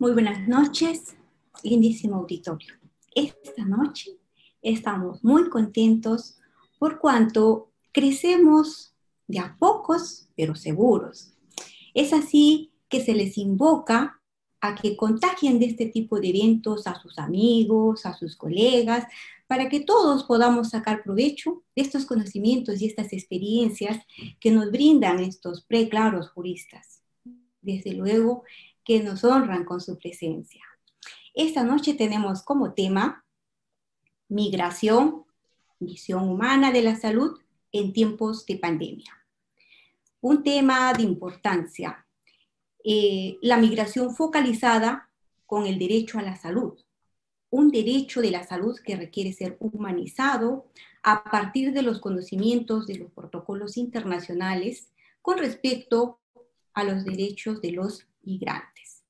Muy buenas noches, lindísimo auditorio. Esta noche estamos muy contentos por cuanto crecemos de a pocos, pero seguros. Es así que se les invoca a que contagien de este tipo de eventos a sus amigos, a sus colegas, para que todos podamos sacar provecho de estos conocimientos y estas experiencias que nos brindan estos preclaros juristas. Desde luego que nos honran con su presencia. Esta noche tenemos como tema migración, visión humana de la salud en tiempos de pandemia. Un tema de importancia, la migración focalizada con el derecho a la salud, un derecho de la salud que requiere ser humanizado a partir de los conocimientos de los protocolos internacionales con respecto a los derechos de los migrantes.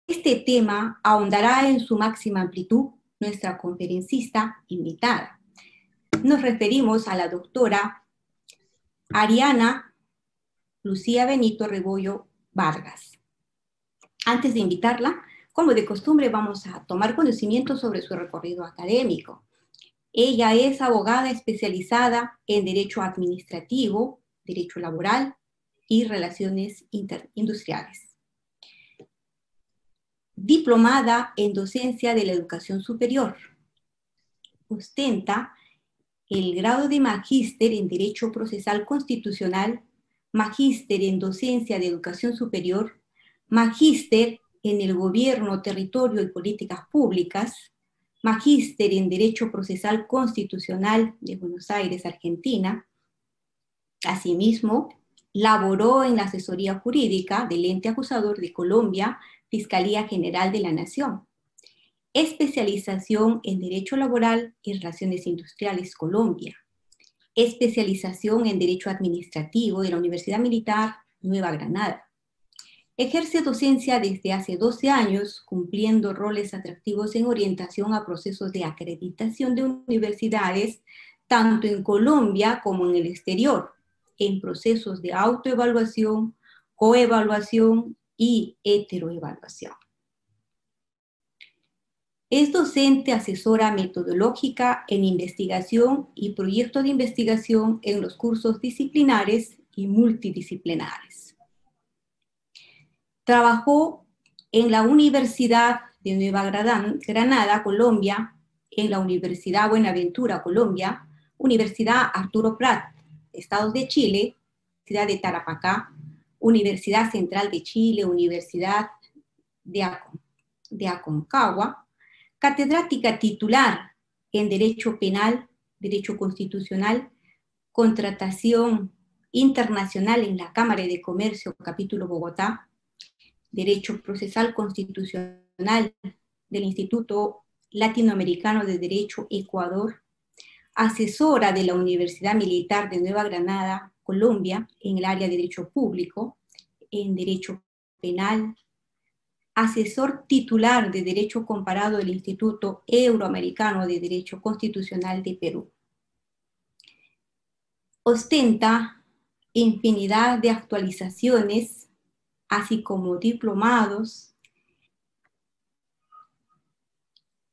Este tema ahondará en su máxima amplitud nuestra conferencista invitada. Nos referimos a la doctora Ariana Lucía Benito Rebollo Vargas. Antes de invitarla, como de costumbre, vamos a tomar conocimiento sobre su recorrido académico. Ella es abogada especializada en Derecho Administrativo, Derecho Laboral y Relaciones Industriales. Diplomada en Docencia de la Educación Superior. Ostenta el grado de Magíster en Derecho Procesal Constitucional, Magíster en Docencia de Educación Superior, Magíster en el Gobierno, Territorio y Políticas Públicas, Magíster en Derecho Procesal Constitucional de Buenos Aires, Argentina. Asimismo, laboró en la asesoría jurídica del ente acusador de Colombia, Fiscalía General de la Nación. Especialización en Derecho Laboral y Relaciones Industriales, Colombia. Especialización en Derecho Administrativo de la Universidad Militar, Nueva Granada. Ejerce docencia desde hace 12 años, cumpliendo roles atractivos en orientación a procesos de acreditación de universidades, tanto en Colombia como en el exterior, en procesos de autoevaluación, coevaluación y heteroevaluación. Es docente asesora metodológica en investigación y proyecto de investigación en los cursos disciplinares y multidisciplinares. Trabajó en la Universidad de Nueva Granada, Colombia, en la Universidad Buenaventura, Colombia, Universidad Arturo Prat, Estados de Chile, Universidad de Tarapacá, Universidad Central de Chile, Universidad de Aconcagua, catedrática titular en Derecho Penal, Derecho Constitucional, Contratación Internacional en la Cámara de Comercio, capítulo Bogotá, Derecho Procesal Constitucional del Instituto Latinoamericano de Derecho, Ecuador, asesora de la Universidad Militar de Nueva Granada, Colombia, en el área de Derecho Público, en Derecho Penal, asesor titular de Derecho Comparado del Instituto Euroamericano de Derecho Constitucional de Perú. Ostenta infinidad de actualizaciones, así como diplomados.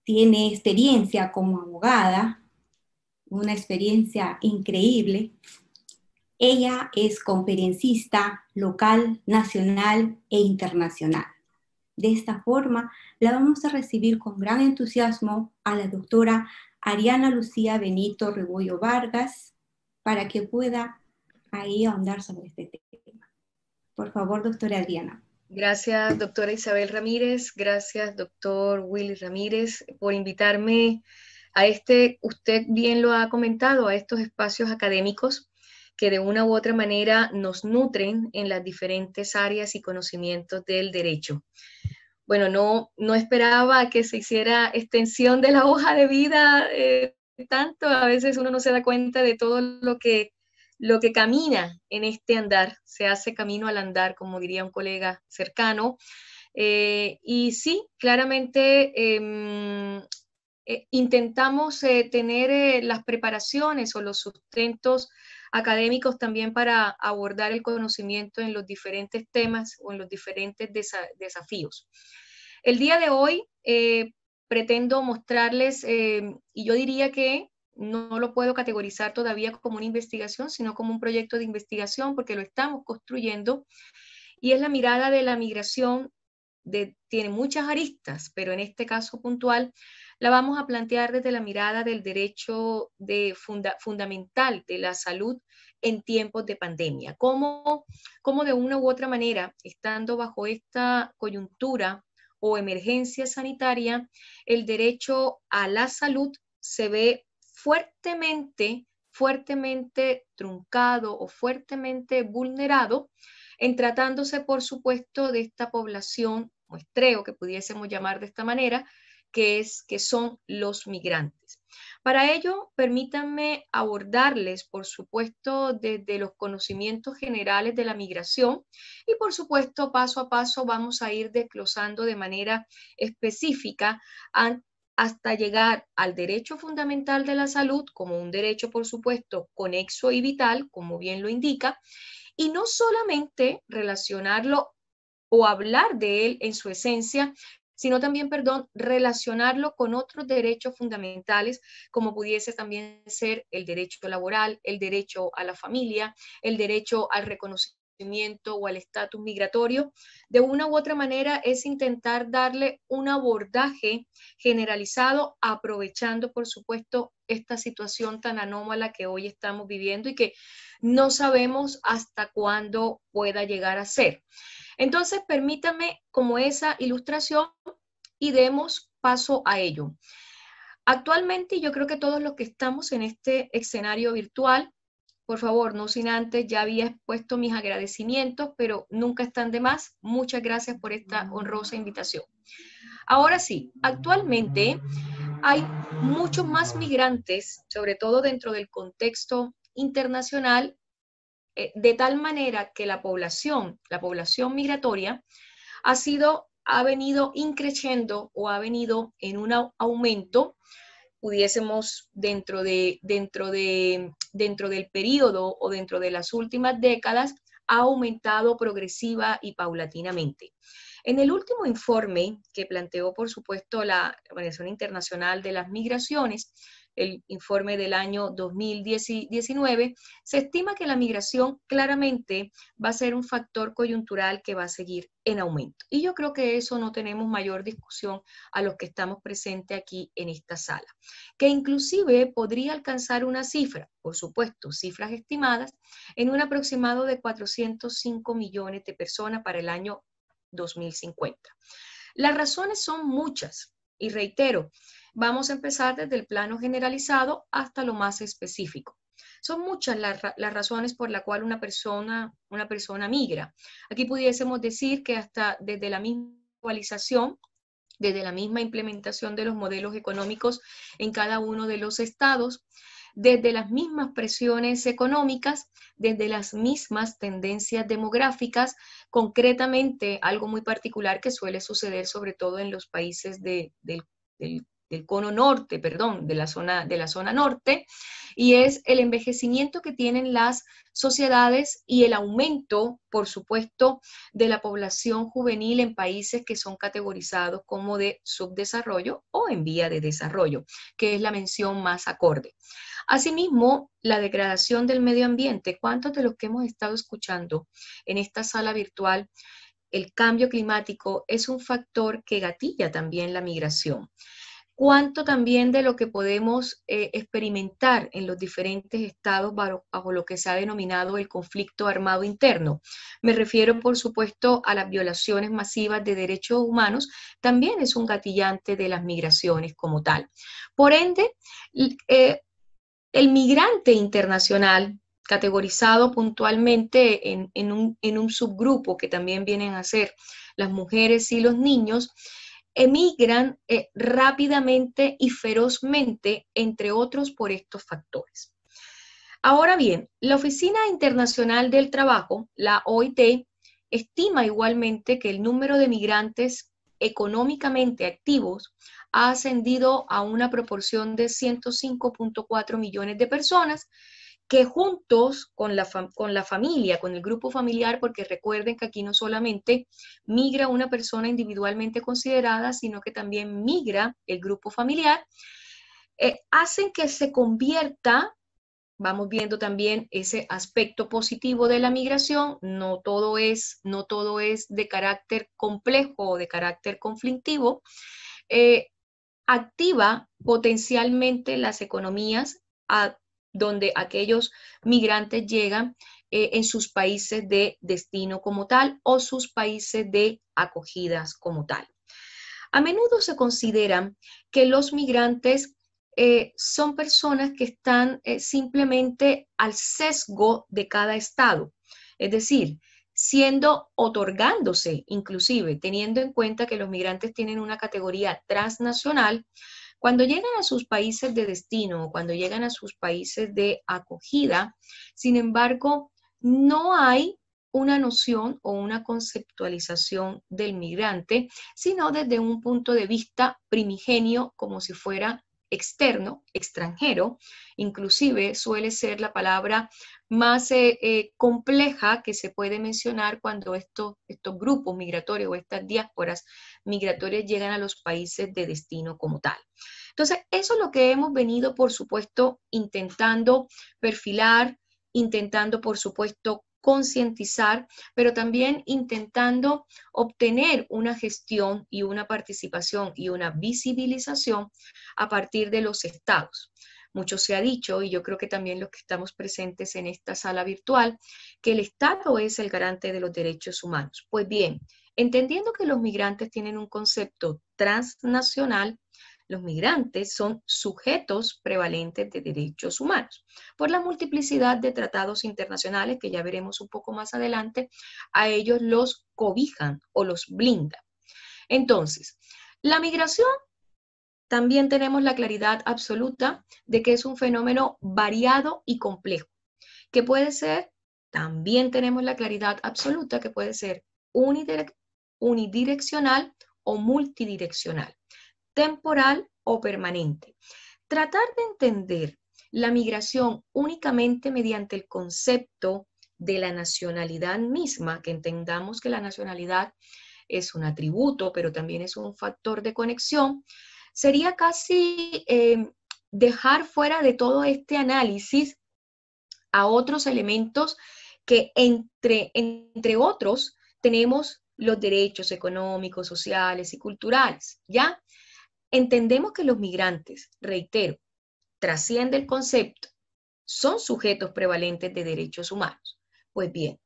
Tiene experiencia como abogada, una experiencia increíble. Ella es conferencista local, nacional e internacional. De esta forma, la vamos a recibir con gran entusiasmo a la doctora Ariana Lucía Benito Rebollo Vargas para que pueda ahí ahondar sobre este tema. Por favor, doctora Adriana. Gracias, doctora Isabel Ramírez. Gracias, doctor Willy Ramírez, por invitarme a usted bien lo ha comentado, a estos espacios académicos que de una u otra manera nos nutren en las diferentes áreas y conocimientos del derecho. Bueno, no esperaba que se hiciera extensión de la hoja de vida tanto, a veces uno no se da cuenta de todo lo que camina en este andar, se hace camino al andar, como diría un colega cercano. Y sí, claramente intentamos tener las preparaciones o los sustentos académicos también para abordar el conocimiento en los diferentes temas o en los diferentes desafíos. El día de hoy pretendo mostrarles, y yo diría que no lo puedo categorizar todavía como una investigación, sino como un proyecto de investigación, porque lo estamos construyendo, y es la mirada de la migración. Tiene muchas aristas, pero en este caso puntual la vamos a plantear desde la mirada del derecho fundamental de la salud en tiempos de pandemia. Cómo de una u otra manera, estando bajo esta coyuntura o emergencia sanitaria, el derecho a la salud se ve fuertemente truncado o fuertemente vulnerado, en tratándose, por supuesto, de esta población muestreo, que pudiésemos llamar de esta manera, que son los migrantes. Para ello, permítanme abordarles, por supuesto, desde los conocimientos generales de la migración y, por supuesto, paso a paso vamos a ir desglosando de manera específica hasta llegar al derecho fundamental de la salud como un derecho, por supuesto, conexo y vital, como bien lo indica, y no solamente relacionarlo o hablar de él en su esencia, sino también, relacionarlo con otros derechos fundamentales, como pudiese también ser el derecho laboral, el derecho a la familia, el derecho al reconocimiento o al estatus migratorio. De una u otra manera es intentar darle un abordaje generalizado, aprovechando, por supuesto, esta situación tan anómala que hoy estamos viviendo y que no sabemos hasta cuándo pueda llegar a ser. Entonces, permítame como esa ilustración y demos paso a ello. Actualmente, yo creo que todos los que estamos en este escenario virtual, por favor, no sin antes, ya había expuesto mis agradecimientos, pero nunca están de más. Muchas gracias por esta honrosa invitación. Ahora sí, actualmente hay muchos más migrantes, sobre todo dentro del contexto internacional, de tal manera que la población migratoria ha venido increciendo o ha venido en un aumento. Pudiésemos dentro del periodo o dentro de las últimas décadas, ha aumentado progresiva y paulatinamente. En el último informe que planteó, por supuesto, la Organización Internacional de las Migraciones, el informe del año 2019, se estima que la migración claramente va a ser un factor coyuntural que va a seguir en aumento. Y yo creo que eso no tenemos mayor discusión a los que estamos presentes aquí en esta sala, que inclusive podría alcanzar una cifra, por supuesto, cifras estimadas, en un aproximado de 405 millones de personas para el año 2050. Las razones son muchas y reitero, vamos a empezar desde el plano generalizado hasta lo más específico. Son muchas las razones por las cuales una persona migra. Aquí pudiésemos decir que hasta desde la misma globalización, desde la misma implementación de los modelos económicos en cada uno de los estados, desde las mismas presiones económicas, desde las mismas tendencias demográficas, concretamente algo muy particular que suele suceder sobre todo en los países del cono norte, de la zona norte, y es el envejecimiento que tienen las sociedades y el aumento, por supuesto, de la población juvenil en países que son categorizados como de subdesarrollo o en vía de desarrollo, que es la mención más acorde. Asimismo, la degradación del medio ambiente. ¿Cuántos de los que hemos estado escuchando en esta sala virtual, el cambio climático es un factor que gatilla también la migración? ¿Cuánto también de lo que podemos experimentar en los diferentes estados bajo lo que se ha denominado el conflicto armado interno? Me refiero, por supuesto, a las violaciones masivas de derechos humanos, también es un gatillante de las migraciones como tal. Por ende, el migrante internacional, categorizado puntualmente en un subgrupo que también vienen a ser las mujeres y los niños, emigran rápidamente y ferozmente, entre otros, por estos factores. Ahora bien, la Oficina Internacional del Trabajo, la OIT, estima igualmente que el número de migrantes económicamente activos ha ascendido a una proporción de 105.4 millones de personas, que juntos con la familia, con el grupo familiar, porque recuerden que aquí no solamente migra una persona individualmente considerada, sino que también migra el grupo familiar, hacen que se convierta. Vamos viendo también ese aspecto positivo de la migración. No todo es de carácter complejo o de carácter conflictivo. Activa potencialmente las economías donde aquellos migrantes llegan en sus países de destino como tal o sus países de acogidas como tal. A menudo se consideran que los migrantes son personas que están simplemente al sesgo de cada estado, es decir, otorgándose, inclusive teniendo en cuenta que los migrantes tienen una categoría transnacional. Cuando llegan a sus países de destino o cuando llegan a sus países de acogida, sin embargo, no hay una noción o una conceptualización del migrante, sino desde un punto de vista primigenio, como si fuera externo, extranjero. Inclusive suele ser la palabra más compleja que se puede mencionar cuando estos grupos migratorios o estas diásporas migratorias llegan a los países de destino como tal. Entonces, eso es lo que hemos venido, por supuesto, intentando perfilar, intentando, por supuesto, concientizar, pero también intentando obtener una gestión y una participación y una visibilización a partir de los estados. Mucho se ha dicho, y yo creo que también los que estamos presentes en esta sala virtual, que el Estado es el garante de los derechos humanos. Pues bien, entendiendo que los migrantes tienen un concepto transnacional, los migrantes son sujetos prevalentes de derechos humanos. Por la multiplicidad de tratados internacionales, que ya veremos un poco más adelante, a ellos los cobijan o los blindan. Entonces, la migración también tenemos la claridad absoluta de que es un fenómeno variado y complejo, que puede ser, también tenemos la claridad absoluta que puede ser unidireccional o multidireccional, temporal o permanente. Tratar de entender la migración únicamente mediante el concepto de la nacionalidad misma, que entendamos que la nacionalidad es un atributo, pero también es un factor de conexión, sería casi dejar fuera de todo este análisis a otros elementos que entre otros tenemos los derechos económicos, sociales y culturales, ¿ya? Entendemos que los migrantes, reitero, trasciende el concepto, son sujetos prevalentes de derechos humanos. Pues bien,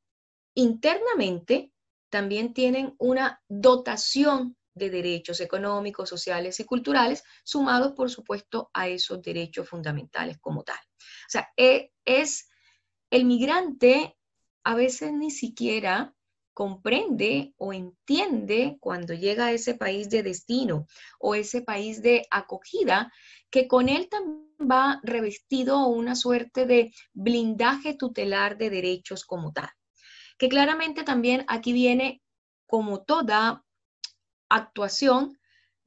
internamente también tienen una dotación de derechos económicos, sociales y culturales, sumados, por supuesto, a esos derechos fundamentales como tal. O sea, el migrante a veces ni siquiera comprende o entiende cuando llega a ese país de destino o ese país de acogida, que con él también va revestido una suerte de blindaje tutelar de derechos como tal. Que claramente también aquí viene, como toda actuación,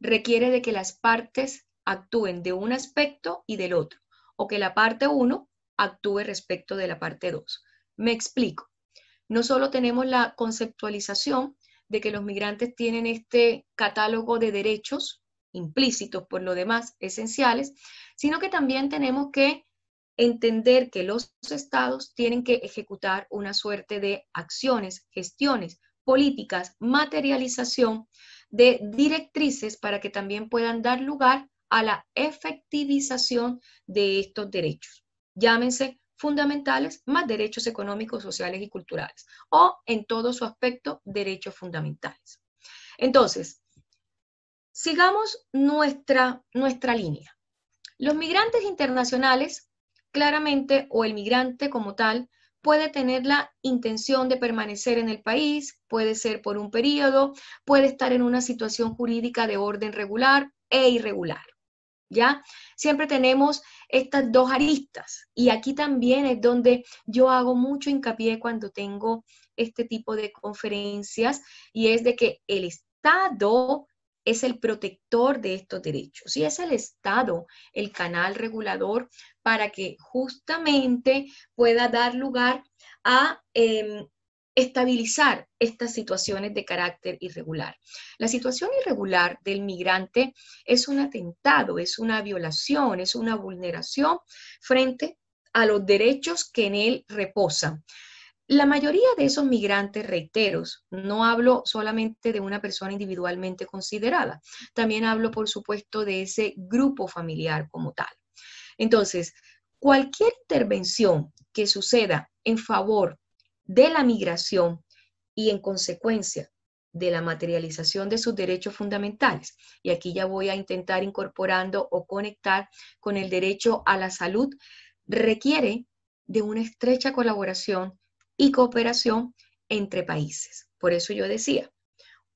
requiere de que las partes actúen de un aspecto y del otro, o que la parte 1 actúe respecto de la parte 2. Me explico. No solo tenemos la conceptualización de que los migrantes tienen este catálogo de derechos implícitos, por lo demás esenciales, sino que también tenemos que entender que los estados tienen que ejecutar una suerte de acciones, gestiones, políticas, materialización de directrices para que también puedan dar lugar a la efectivización de estos derechos. Llámense fundamentales más derechos económicos, sociales y culturales, o en todo su aspecto, derechos fundamentales. Entonces, sigamos nuestra línea. Los migrantes internacionales, claramente, o el migrante como tal, puede tener la intención de permanecer en el país, puede ser por un periodo, puede estar en una situación jurídica de orden regular e irregular. ¿Ya? Siempre tenemos estas dos aristas y aquí también es donde yo hago mucho hincapié cuando tengo este tipo de conferencias, y es de que el Estado es el protector de estos derechos y es el Estado el canal regulador para que justamente pueda dar lugar a estabilizar estas situaciones de carácter irregular. La situación irregular del migrante es un atentado, es una violación, es una vulneración frente a los derechos que en él reposan. La mayoría de esos migrantes, reiteros, no hablo solamente de una persona individualmente considerada, también hablo, por supuesto, de ese grupo familiar como tal. Entonces, cualquier intervención que suceda en favor de la migración y en consecuencia de la materialización de sus derechos fundamentales, y aquí ya voy a intentar incorporando o conectar con el derecho a la salud, requiere de una estrecha colaboración y cooperación entre países. Por eso yo decía,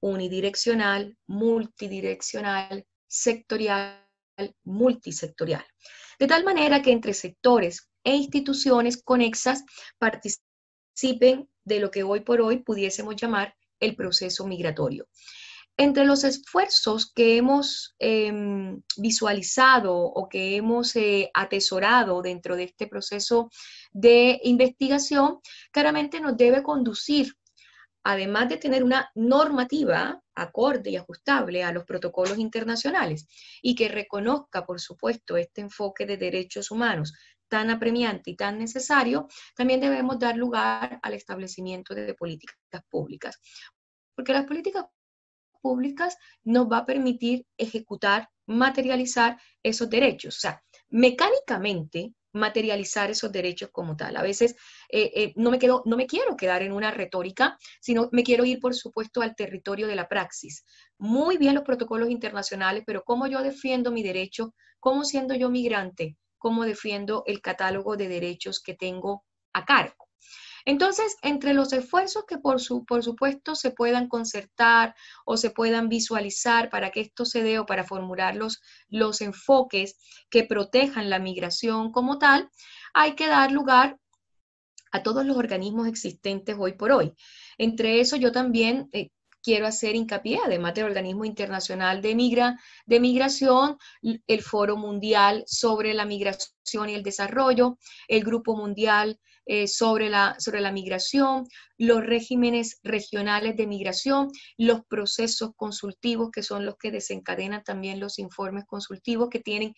unidireccional, multidireccional, sectorial, multisectorial. De tal manera que entre sectores e instituciones conexas participen de lo que hoy por hoy pudiésemos llamar el proceso migratorio. Entre los esfuerzos que hemos visualizado o que hemos atesorado dentro de este proceso de investigación, claramente nos debe conducir, además de tener una normativa acorde y ajustable a los protocolos internacionales y que reconozca, por supuesto, este enfoque de derechos humanos tan apremiante y tan necesario, también debemos dar lugar al establecimiento de políticas públicas. Porque las políticas públicas nos va a permitir ejecutar, materializar esos derechos. O sea, mecánicamente materializar esos derechos como tal. A veces no me quiero quedar en una retórica, sino me quiero ir, por supuesto, al territorio de la praxis. Muy bien los protocolos internacionales, pero ¿cómo yo defiendo mi derecho? ¿Cómo siendo yo migrante? ¿Cómo defiendo el catálogo de derechos que tengo a cargo? Entonces, entre los esfuerzos que por supuesto se puedan concertar o se puedan visualizar para que esto se dé o para formular los enfoques que protejan la migración como tal, hay que dar lugar a todos los organismos existentes hoy por hoy. Entre eso yo también quiero hacer hincapié, además del Organismo Internacional de Migración, el Foro Mundial sobre la Migración y el Desarrollo, el Grupo Mundial sobre la migración, los regímenes regionales de migración, los procesos consultivos que son los que desencadenan también los informes consultivos que tienen,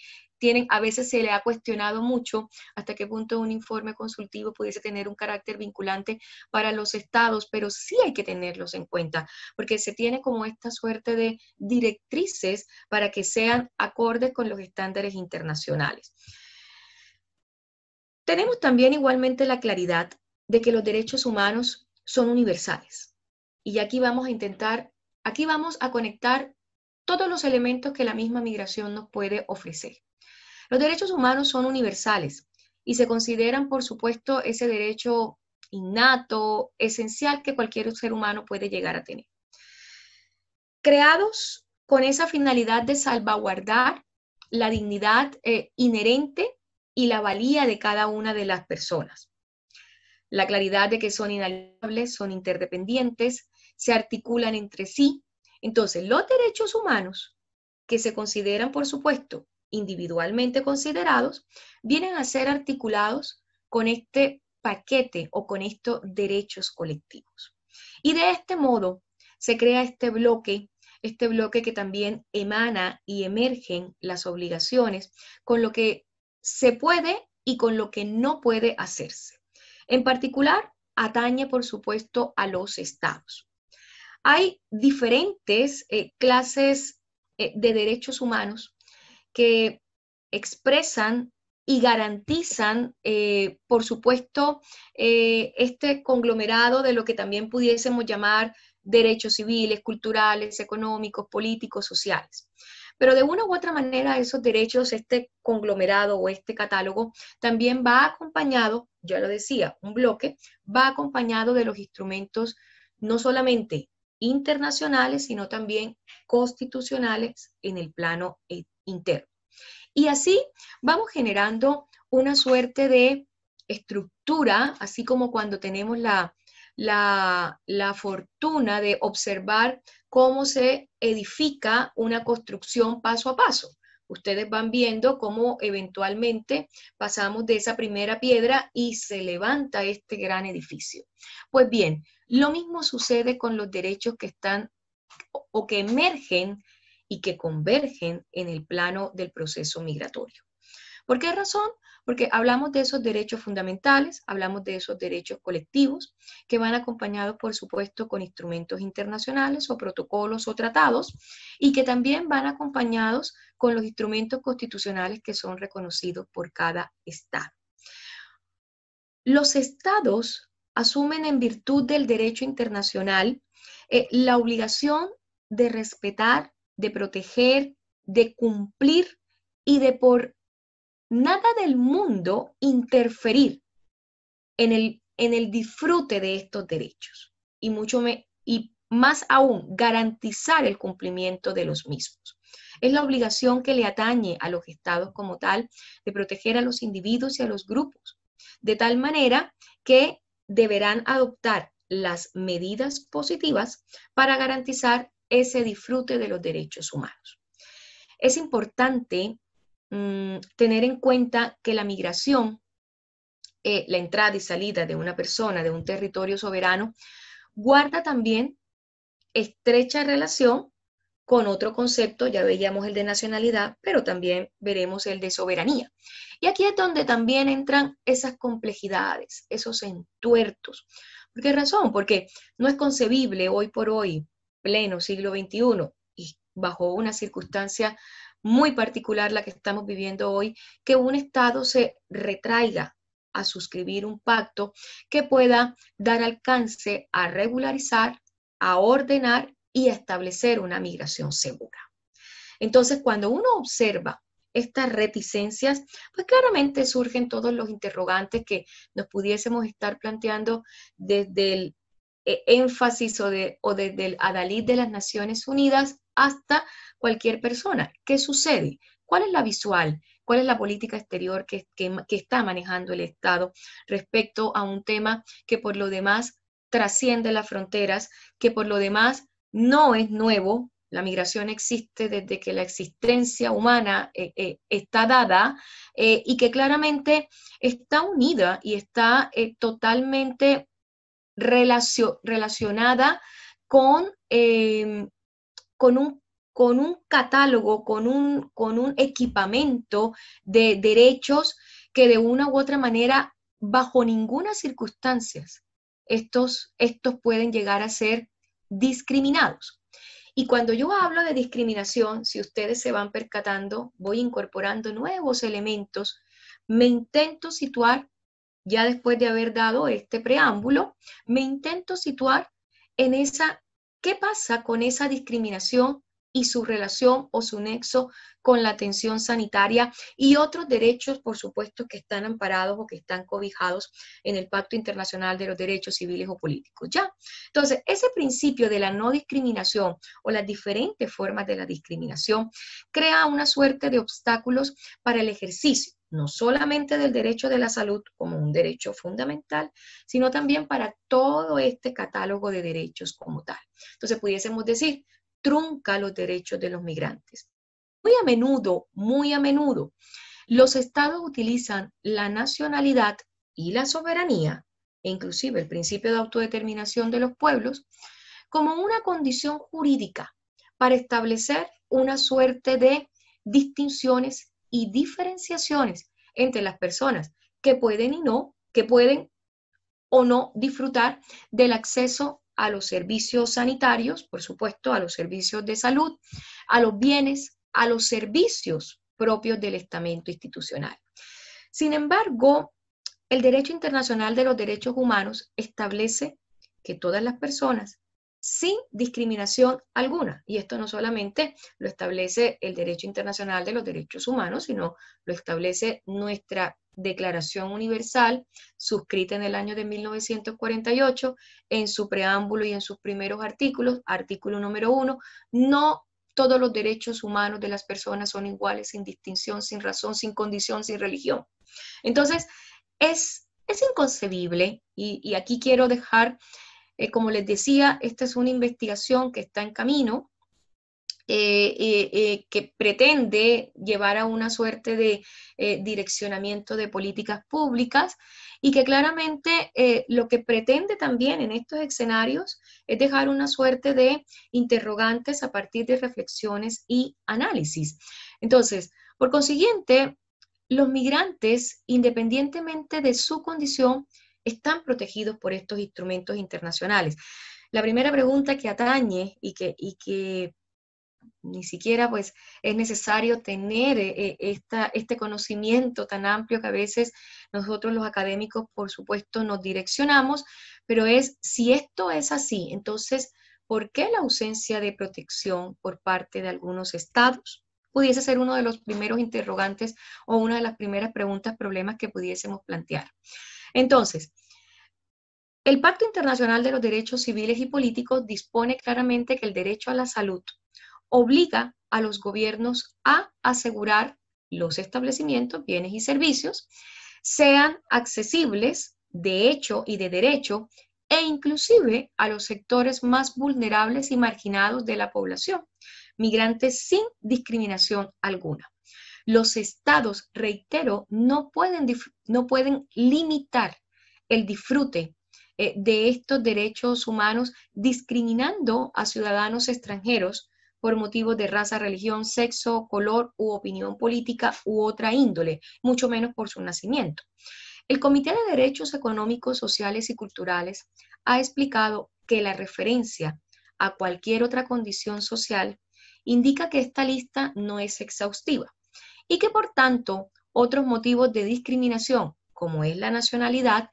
a veces se le ha cuestionado mucho hasta qué punto un informe consultivo pudiese tener un carácter vinculante para los estados, pero sí hay que tenerlos en cuenta, porque se tiene como esta suerte de directrices para que sean acordes con los estándares internacionales. Tenemos también igualmente la claridad de que los derechos humanos son universales. Y aquí vamos a conectar todos los elementos que la misma migración nos puede ofrecer. Los derechos humanos son universales y se consideran, por supuesto, ese derecho innato, esencial que cualquier ser humano puede llegar a tener. Creados con esa finalidad de salvaguardar la dignidad inherente y la valía de cada una de las personas. La claridad de que son inalienables, son interdependientes, se articulan entre sí. Entonces, los derechos humanos, que se consideran, por supuesto, individualmente considerados, vienen a ser articulados con este paquete o con estos derechos colectivos. Y de este modo se crea este bloque que también emana y emergen las obligaciones con lo que se puede y con lo que no puede hacerse. En particular, atañe, por supuesto, a los estados. Hay diferentes clases de derechos humanos que expresan y garantizan, por supuesto, este conglomerado de lo que también pudiésemos llamar derechos civiles, culturales, económicos, políticos, sociales. Pero de una u otra manera esos derechos, este conglomerado o este catálogo, también va acompañado, ya lo decía, un bloque, va acompañado de los instrumentos no solamente internacionales, sino también constitucionales en el plano interno. Y así vamos generando una suerte de estructura, así como cuando tenemos la la fortuna de observar cómo se edifica una construcción paso a paso. Ustedes van viendo cómo eventualmente pasamos de esa primera piedra y se levanta este gran edificio. Pues bien, lo mismo sucede con los derechos que están o que emergen y que convergen en el plano del proceso migratorio. ¿Por qué razón? Porque hablamos de esos derechos fundamentales, hablamos de esos derechos colectivos que van acompañados, por supuesto, con instrumentos internacionales o protocolos o tratados y que también van acompañados con los instrumentos constitucionales que son reconocidos por cada estado. Los estados asumen en virtud del derecho internacional la obligación de respetar, de proteger, de cumplir y de por nada del mundo interferir en el disfrute de estos derechos y más aún garantizar el cumplimiento de los mismos. Es la obligación que le atañe a los estados como tal de proteger a los individuos y a los grupos, de tal manera que deberán adoptar las medidas positivas para garantizar ese disfrute de los derechos humanos. Es importante tener en cuenta que la migración, la entrada y salida de una persona de un territorio soberano, guarda también estrecha relación con otro concepto, ya veíamos el de nacionalidad, pero también veremos el de soberanía. Y aquí es donde también entran esas complejidades, esos entuertos. ¿Por qué razón? Porque no es concebible hoy por hoy, pleno siglo XXI, y bajo una circunstancia muy particular la que estamos viviendo hoy, que un Estado se retraiga a suscribir un pacto que pueda dar alcance a regularizar, a ordenar y a establecer una migración segura. Entonces, cuando uno observa estas reticencias, pues claramente surgen todos los interrogantes que nos pudiésemos estar planteando desde el énfasis o desde el adalid de las Naciones Unidas hasta cualquier persona. ¿Qué sucede? ¿Cuál es la visual? ¿Cuál es la política exterior que está manejando el Estado respecto a un tema que por lo demás trasciende las fronteras, que por lo demás no es nuevo? La migración existe desde que la existencia humana está dada y que claramente está unida y está totalmente relacionada con, con un catálogo, con un equipamiento de derechos que de una u otra manera, bajo ninguna circunstancia, estos pueden llegar a ser discriminados. Y cuando yo hablo de discriminación, si ustedes se van percatando, voy incorporando nuevos elementos, me intento situar, ya después de haber dado este preámbulo, me intento situar en ¿qué pasa con esa discriminación y su relación o su nexo con la atención sanitaria y otros derechos, por supuesto, que están amparados o que están cobijados en el Pacto Internacional de los Derechos Civiles o Políticos? ¿Ya? Entonces, ese principio de la no discriminación o las diferentes formas de la discriminación crea una suerte de obstáculos para el ejercicio, no solamente del derecho de la salud como un derecho fundamental, sino también para todo este catálogo de derechos como tal. Entonces, pudiésemos decir, trunca los derechos de los migrantes. Muy a menudo, los estados utilizan la nacionalidad y la soberanía, e inclusive el principio de autodeterminación de los pueblos, como una condición jurídica para establecer una suerte de distinciones y diferenciaciones entre las personas que pueden o no disfrutar del acceso a los servicios sanitarios, por supuesto, a los servicios de salud, a los bienes, a los servicios propios del estamento institucional. Sin embargo, el derecho internacional de los derechos humanos establece que todas las personas, sin discriminación alguna, y esto no solamente lo establece el derecho internacional de los derechos humanos, sino lo establece nuestra Declaración Universal, suscrita en el año de 1948, en su preámbulo y en sus primeros artículos, artículo número 1, no todos los derechos humanos de las personas son iguales, sin distinción, sin razón, sin condición, sin religión. Entonces, es Es inconcebible y aquí quiero dejar, como les decía, esta es una investigación que está en camino, que pretende llevar a una suerte de direccionamiento de políticas públicas y que claramente lo que pretende también en estos escenarios es dejar una suerte de interrogantes a partir de reflexiones y análisis. Entonces, por consiguiente, los migrantes, independientemente de su condición, están protegidos por estos instrumentos internacionales. La primera pregunta que atañe y que ni siquiera pues es necesario tener este conocimiento tan amplio que a veces nosotros los académicos, por supuesto, nos direccionamos, pero es si esto es así, entonces, ¿por qué la ausencia de protección por parte de algunos estados? Pudiese ser uno de los primeros interrogantes o una de las primeras preguntas, problemas que pudiésemos plantear. Entonces, el Pacto Internacional de los Derechos Civiles y Políticos dispone claramente que el derecho a la salud obliga a los gobiernos a asegurar los establecimientos, bienes y servicios sean accesibles de hecho y de derecho e inclusive a los sectores más vulnerables y marginados de la población, migrantes sin discriminación alguna. Los estados, reitero, no pueden limitar el disfrute de estos derechos humanos discriminando a ciudadanos extranjeros por motivos de raza, religión, sexo, color u opinión política u otra índole, mucho menos por su nacimiento. El Comité de Derechos Económicos, Sociales y Culturales ha explicado que la referencia a cualquier otra condición social indica que esta lista no es exhaustiva y que por tanto otros motivos de discriminación, como es la nacionalidad,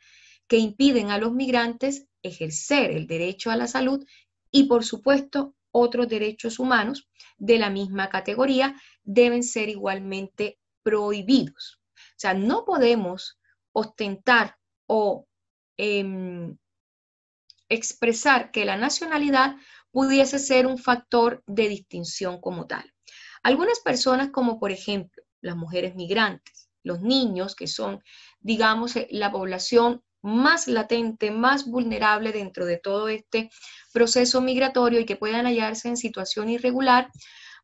que impiden a los migrantes ejercer el derecho a la salud y por supuesto otros derechos humanos de la misma categoría deben ser igualmente prohibidos. O sea, no podemos ostentar o expresar que la nacionalidad pudiese ser un factor de distinción como tal. Algunas personas, como por ejemplo las mujeres migrantes, los niños, que son, digamos, la población más latente, más vulnerable dentro de todo este proceso migratorio y que puedan hallarse en situación irregular,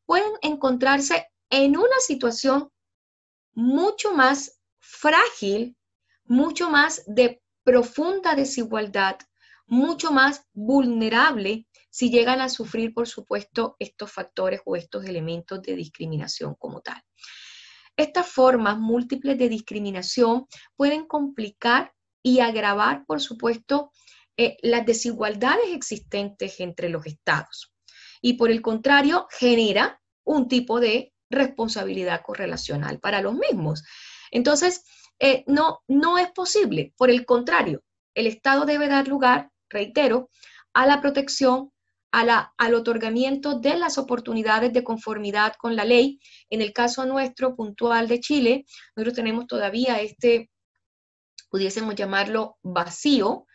pueden encontrarse en una situación mucho más frágil, mucho más de profunda desigualdad, mucho más vulnerable si llegan a sufrir, por supuesto, estos factores o estos elementos de discriminación como tal. Estas formas múltiples de discriminación pueden complicar y agravar, por supuesto, las desigualdades existentes entre los estados. Y por el contrario, genera un tipo de responsabilidad correlacional para los mismos. Entonces, no es posible. Por el contrario, el Estado debe dar lugar, reitero, a la protección, al otorgamiento de las oportunidades de conformidad con la ley. En el caso nuestro puntual de Chile, nosotros tenemos todavía pudiésemos llamarlo vacío,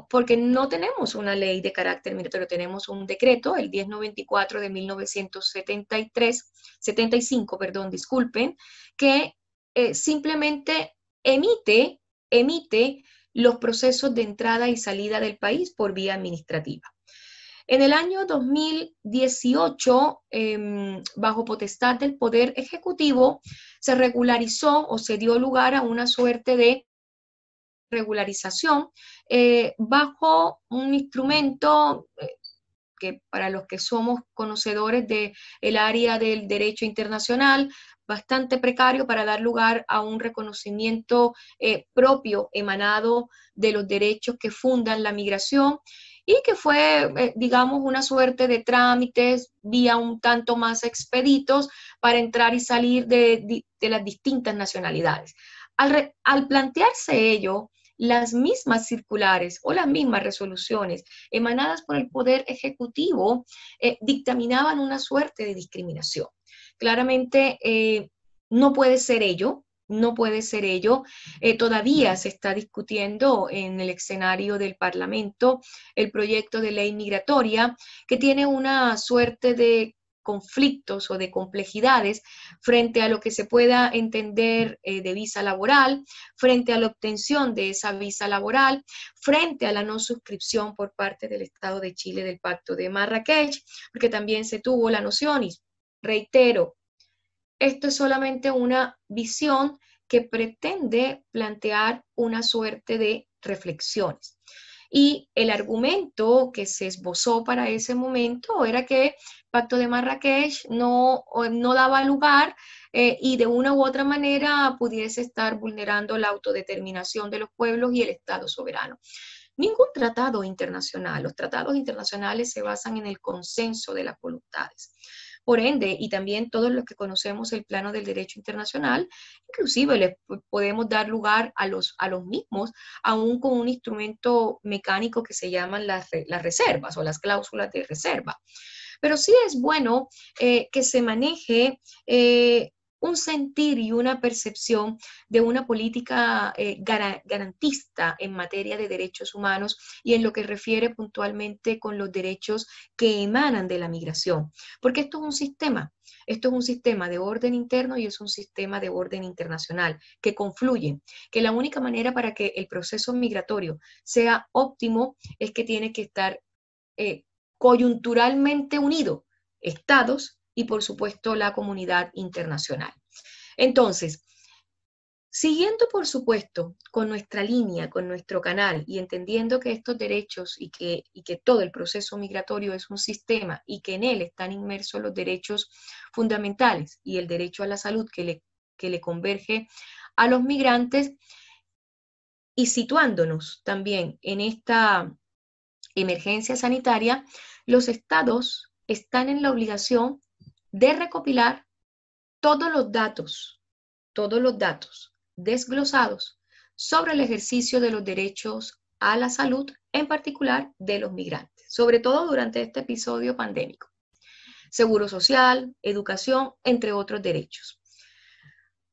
porque no tenemos una ley de carácter migratorio, tenemos un decreto, el 1094 de 1975, perdón, disculpen, que simplemente emite los procesos de entrada y salida del país por vía administrativa. En el año 2018, bajo potestad del Poder Ejecutivo, se regularizó o se dio lugar a una suerte de regularización bajo un instrumento que para los que somos conocedores del área del derecho internacional, bastante precario para dar lugar a un reconocimiento propio emanado de los derechos que fundan la migración y que fue, digamos, una suerte de trámites vía un tanto más expeditos para entrar y salir de las distintas nacionalidades. Al plantearse ello, las mismas circulares o las mismas resoluciones emanadas por el Poder Ejecutivo dictaminaban una suerte de discriminación. Claramente no puede ser ello, no puede ser ello. Todavía se está discutiendo en el escenario del Parlamento el proyecto de ley migratoria que tiene una suerte de conflictos o de complejidades frente a lo que se pueda entender de visa laboral, frente a la obtención de esa visa laboral, frente a la no suscripción por parte del Estado de Chile del Pacto de Marrakech, porque también se tuvo la noción, y reitero, esto es solamente una visión que pretende plantear una suerte de reflexiones. Y el argumento que se esbozó para ese momento era que el Pacto de Marrakech no daba lugar y de una u otra manera pudiese estar vulnerando la autodeterminación de los pueblos y el Estado soberano. Ningún tratado internacional, los tratados internacionales se basan en el consenso de las voluntades. Por ende, y también todos los que conocemos el plano del derecho internacional, inclusive les podemos dar lugar a los mismos, aún con un instrumento mecánico que se llaman las reservas o las cláusulas de reserva. Pero sí es bueno que se maneje un sentir y una percepción de una política garantista en materia de derechos humanos y en lo que refiere puntualmente con los derechos que emanan de la migración. Porque esto es un sistema de orden interno y es un sistema de orden internacional que confluyen, que la única manera para que el proceso migratorio sea óptimo es que tiene que estar coyunturalmente unido, estados y por supuesto la comunidad internacional. Entonces, siguiendo por supuesto con nuestra línea, con nuestro canal y entendiendo que estos derechos y que todo el proceso migratorio es un sistema y que en él están inmersos los derechos fundamentales y el derecho a la salud que le converge a los migrantes, y situándonos también en esta emergencia sanitaria, los estados están en la obligación de recopilar todos los datos desglosados sobre el ejercicio de los derechos a la salud, en particular de los migrantes, sobre todo durante este episodio pandémico. Seguro social, educación, entre otros derechos.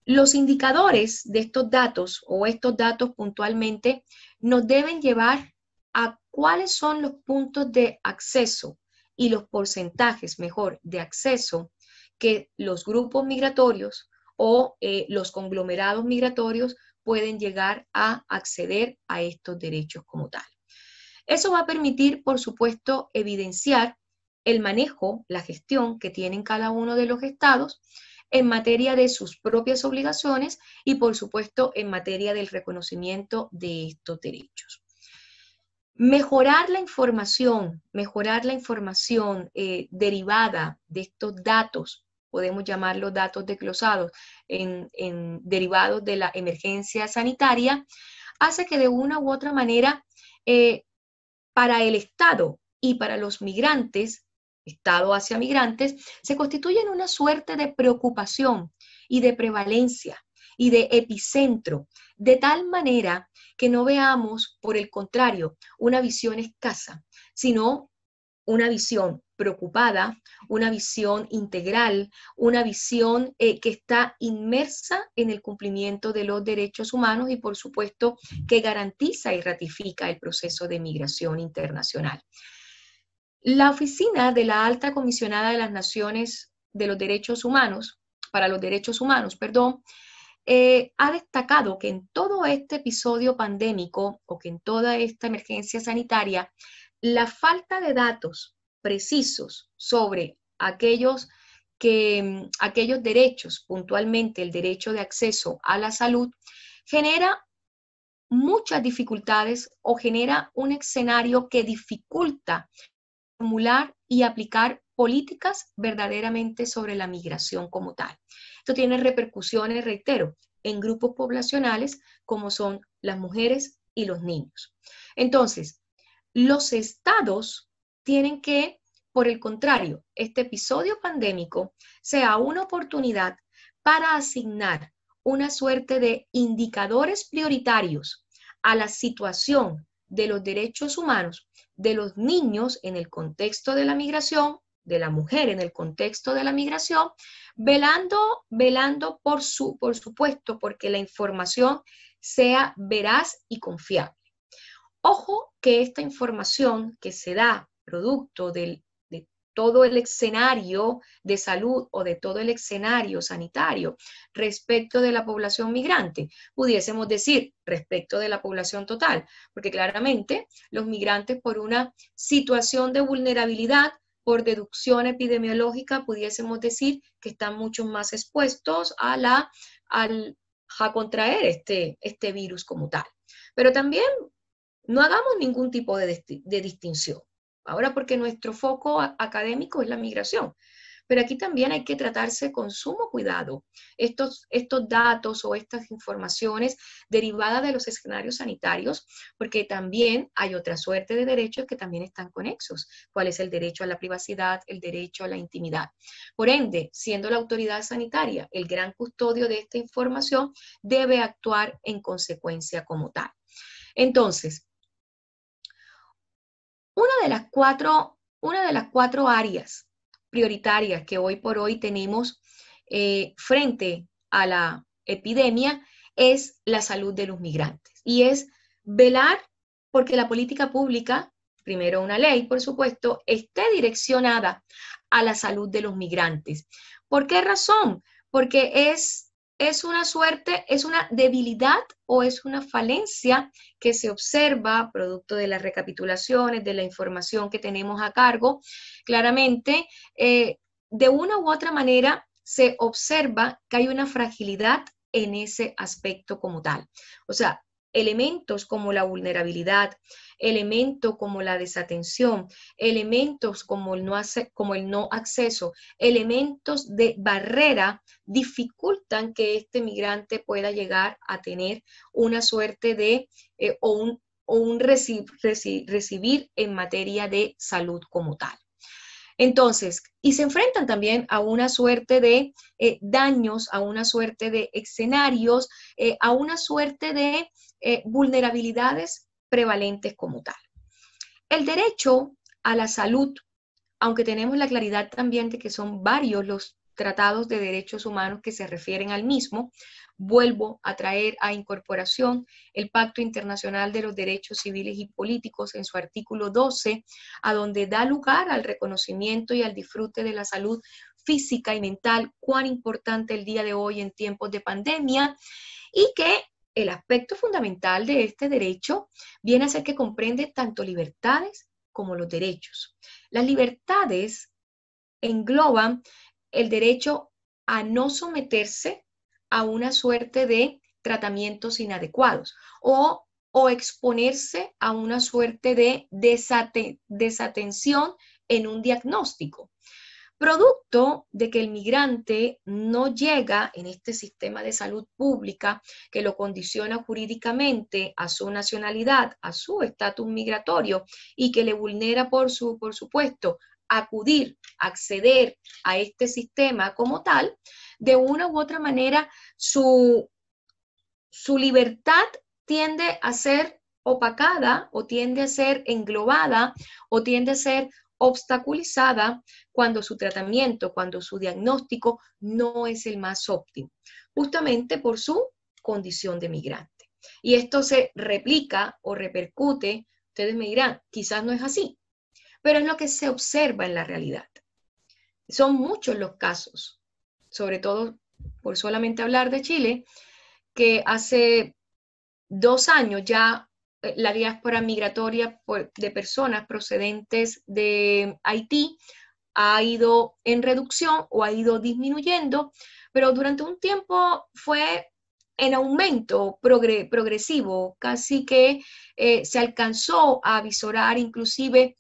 Los indicadores de estos datos o estos datos puntualmente nos deben llevar a cuáles son los puntos de acceso y los porcentajes, mejor, de acceso que los grupos migratorios o los conglomerados migratorios pueden llegar a acceder a estos derechos como tal. Eso va a permitir, por supuesto, evidenciar el manejo, la gestión que tienen cada uno de los estados en materia de sus propias obligaciones y, por supuesto, en materia del reconocimiento de estos derechos. Mejorar la información derivada de estos datos, podemos llamarlos datos desglosados, derivados de la emergencia sanitaria, hace que de una u otra manera, para el Estado y para los migrantes, Estado hacia migrantes, se constituyen una suerte de preocupación y de prevalencia y de epicentro, de tal manera que no veamos, por el contrario, una visión escasa, sino una visión preocupada, una visión integral, una visión que está inmersa en el cumplimiento de los derechos humanos y, por supuesto, que garantiza y ratifica el proceso de migración internacional. La Oficina de la Alta Comisionada de las Naciones de los Derechos Humanos, para los Derechos Humanos, ha destacado que en todo este episodio pandémico o que en toda esta emergencia sanitaria, la falta de datos precisos sobre aquellos derechos, puntualmente el derecho de acceso a la salud, genera muchas dificultades o genera un escenario que dificulta formular y aplicar políticas verdaderamente sobre la migración como tal. Esto tiene repercusiones, reitero, en grupos poblacionales como son las mujeres y los niños. Entonces, los estados tienen que, por el contrario, este episodio pandémico sea una oportunidad para asignar una suerte de indicadores prioritarios a la situación de los derechos humanos de los niños en el contexto de la migración, de la mujer en el contexto de la migración, velando por supuesto, porque la información sea veraz y confiable. Ojo que esta información que se da producto de todo el escenario de salud o de todo el escenario sanitario respecto de la población migrante. Pudiésemos decir respecto de la población total, porque claramente los migrantes por una situación de vulnerabilidad, por deducción epidemiológica, pudiésemos decir que están mucho más expuestos a contraer este virus como tal. Pero también no hagamos ningún tipo de distinción. Ahora, porque nuestro foco académico es la migración, pero aquí también hay que tratarse con sumo cuidado estos datos o estas informaciones derivadas de los escenarios sanitarios, porque también hay otra suerte de derechos que también están conexos. ¿Cuál es el derecho a la privacidad, el derecho a la intimidad? Por ende, siendo la autoridad sanitaria el gran custodio de esta información, debe actuar en consecuencia como tal. Entonces, una de las cuatro áreas prioritarias que hoy por hoy tenemos frente a la epidemia es la salud de los migrantes y es velar porque la política pública, primero una ley, por supuesto, esté direccionada a la salud de los migrantes. ¿Por qué razón? Porque es una suerte, es una debilidad o es una falencia que se observa producto de las recapitulaciones, de la información que tenemos a cargo. Claramente, de una u otra manera se observa que hay una fragilidad en ese aspecto como tal. O sea, elementos como la vulnerabilidad, elementos como la desatención, elementos como el no acceso, elementos de barrera dificultan que este migrante pueda llegar a tener una suerte de o un recibir en materia de salud como tal. Entonces, y se enfrentan también a una suerte de daños, a una suerte de escenarios, a una suerte de vulnerabilidades prevalentes como tal. El derecho a la salud, aunque tenemos la claridad también de que son varios los tratados de derechos humanos que se refieren al mismo, vuelvo a traer a incorporación el Pacto Internacional de los Derechos Civiles y Políticos en su artículo 12, a donde da lugar al reconocimiento y al disfrute de la salud física y mental, cuán importante el día de hoy en tiempos de pandemia, y que el aspecto fundamental de este derecho viene a ser que comprende tanto libertades como los derechos. Las libertades engloban el derecho a no someterse a una suerte de tratamientos inadecuados o exponerse a una suerte de desatención en un diagnóstico. Producto de que el migrante no llega en este sistema de salud pública que lo condiciona jurídicamente a su nacionalidad, a su estatus migratorio y que le vulnera por supuesto, acceder a este sistema como tal, de una u otra manera su libertad tiende a ser opacada o tiende a ser englobada o tiende a ser obstaculizada cuando su tratamiento, cuando su diagnóstico no es el más óptimo, justamente por su condición de migrante. Y esto se replica o repercute, ustedes me dirán, quizás no es así, pero es lo que se observa en la realidad. Son muchos los casos, sobre todo por solamente hablar de Chile, que hace 2 años ya la diáspora migratoria de personas procedentes de Haití ha ido en reducción o ha ido disminuyendo, pero durante un tiempo fue en aumento progresivo, casi que se alcanzó a visorar inclusive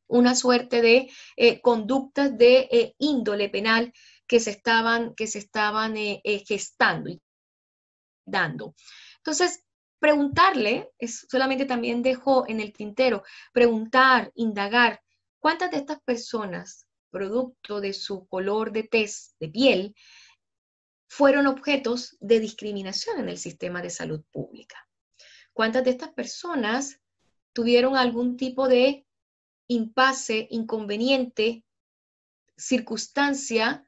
una suerte de conductas de índole penal que se estaban gestando y dando. Entonces, preguntarle, solamente también dejo en el tintero, preguntar, indagar, ¿cuántas de estas personas, producto de su color de tez, de piel, fueron objetos de discriminación en el sistema de salud pública? ¿Cuántas de estas personas tuvieron algún tipo de impasse, inconveniente, circunstancia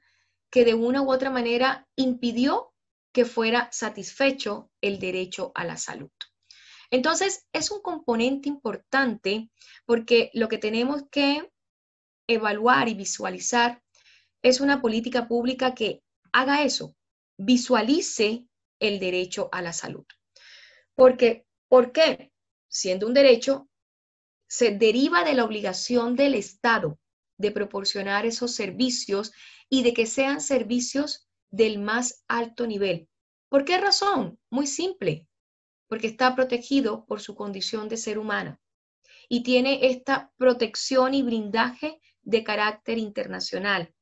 que de una u otra manera impidió que fuera satisfecho el derecho a la salud? Entonces, es un componente importante porque lo que tenemos que evaluar y visualizar es una política pública que haga eso, visualice el derecho a la salud. Porque, ¿por qué? Siendo un derecho, se deriva de la obligación del Estado de proporcionar esos servicios y de que sean servicios del más alto nivel. ¿Por qué razón? Muy simple, porque está protegido por su condición de ser humano y tiene esta protección y blindaje de carácter internacional.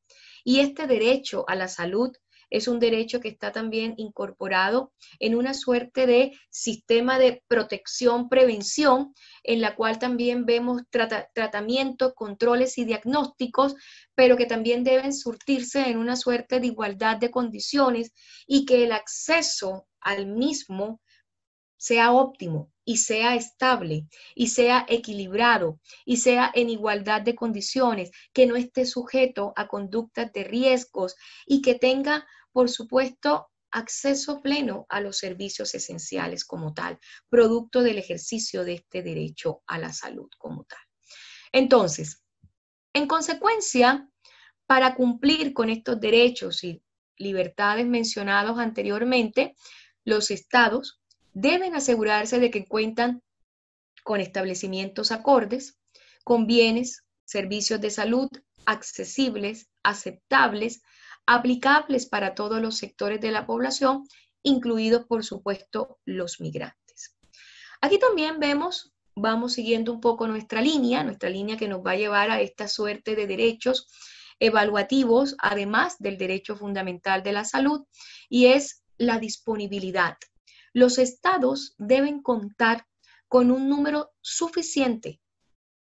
Y este derecho a la salud es un derecho que está también incorporado en una suerte de sistema de protección, prevención, en la cual también vemos tratamientos, controles y diagnósticos, pero que también deben surtirse en una suerte de igualdad de condiciones y que el acceso al mismo sea óptimo y sea estable y sea equilibrado y sea en igualdad de condiciones, que no esté sujeto a conductas de riesgos y que tenga, por supuesto, acceso pleno a los servicios esenciales como tal, producto del ejercicio de este derecho a la salud como tal. Entonces, en consecuencia, para cumplir con estos derechos y libertades mencionados anteriormente, los estados deben asegurarse de que cuentan con establecimientos acordes, con bienes, servicios de salud accesibles, aceptables, aplicables para todos los sectores de la población, incluidos, por supuesto, los migrantes. Aquí también vamos siguiendo un poco nuestra línea que nos va a llevar a esta suerte de derechos evaluativos, además del derecho fundamental de la salud, y es la disponibilidad. Los estados deben contar con un número suficiente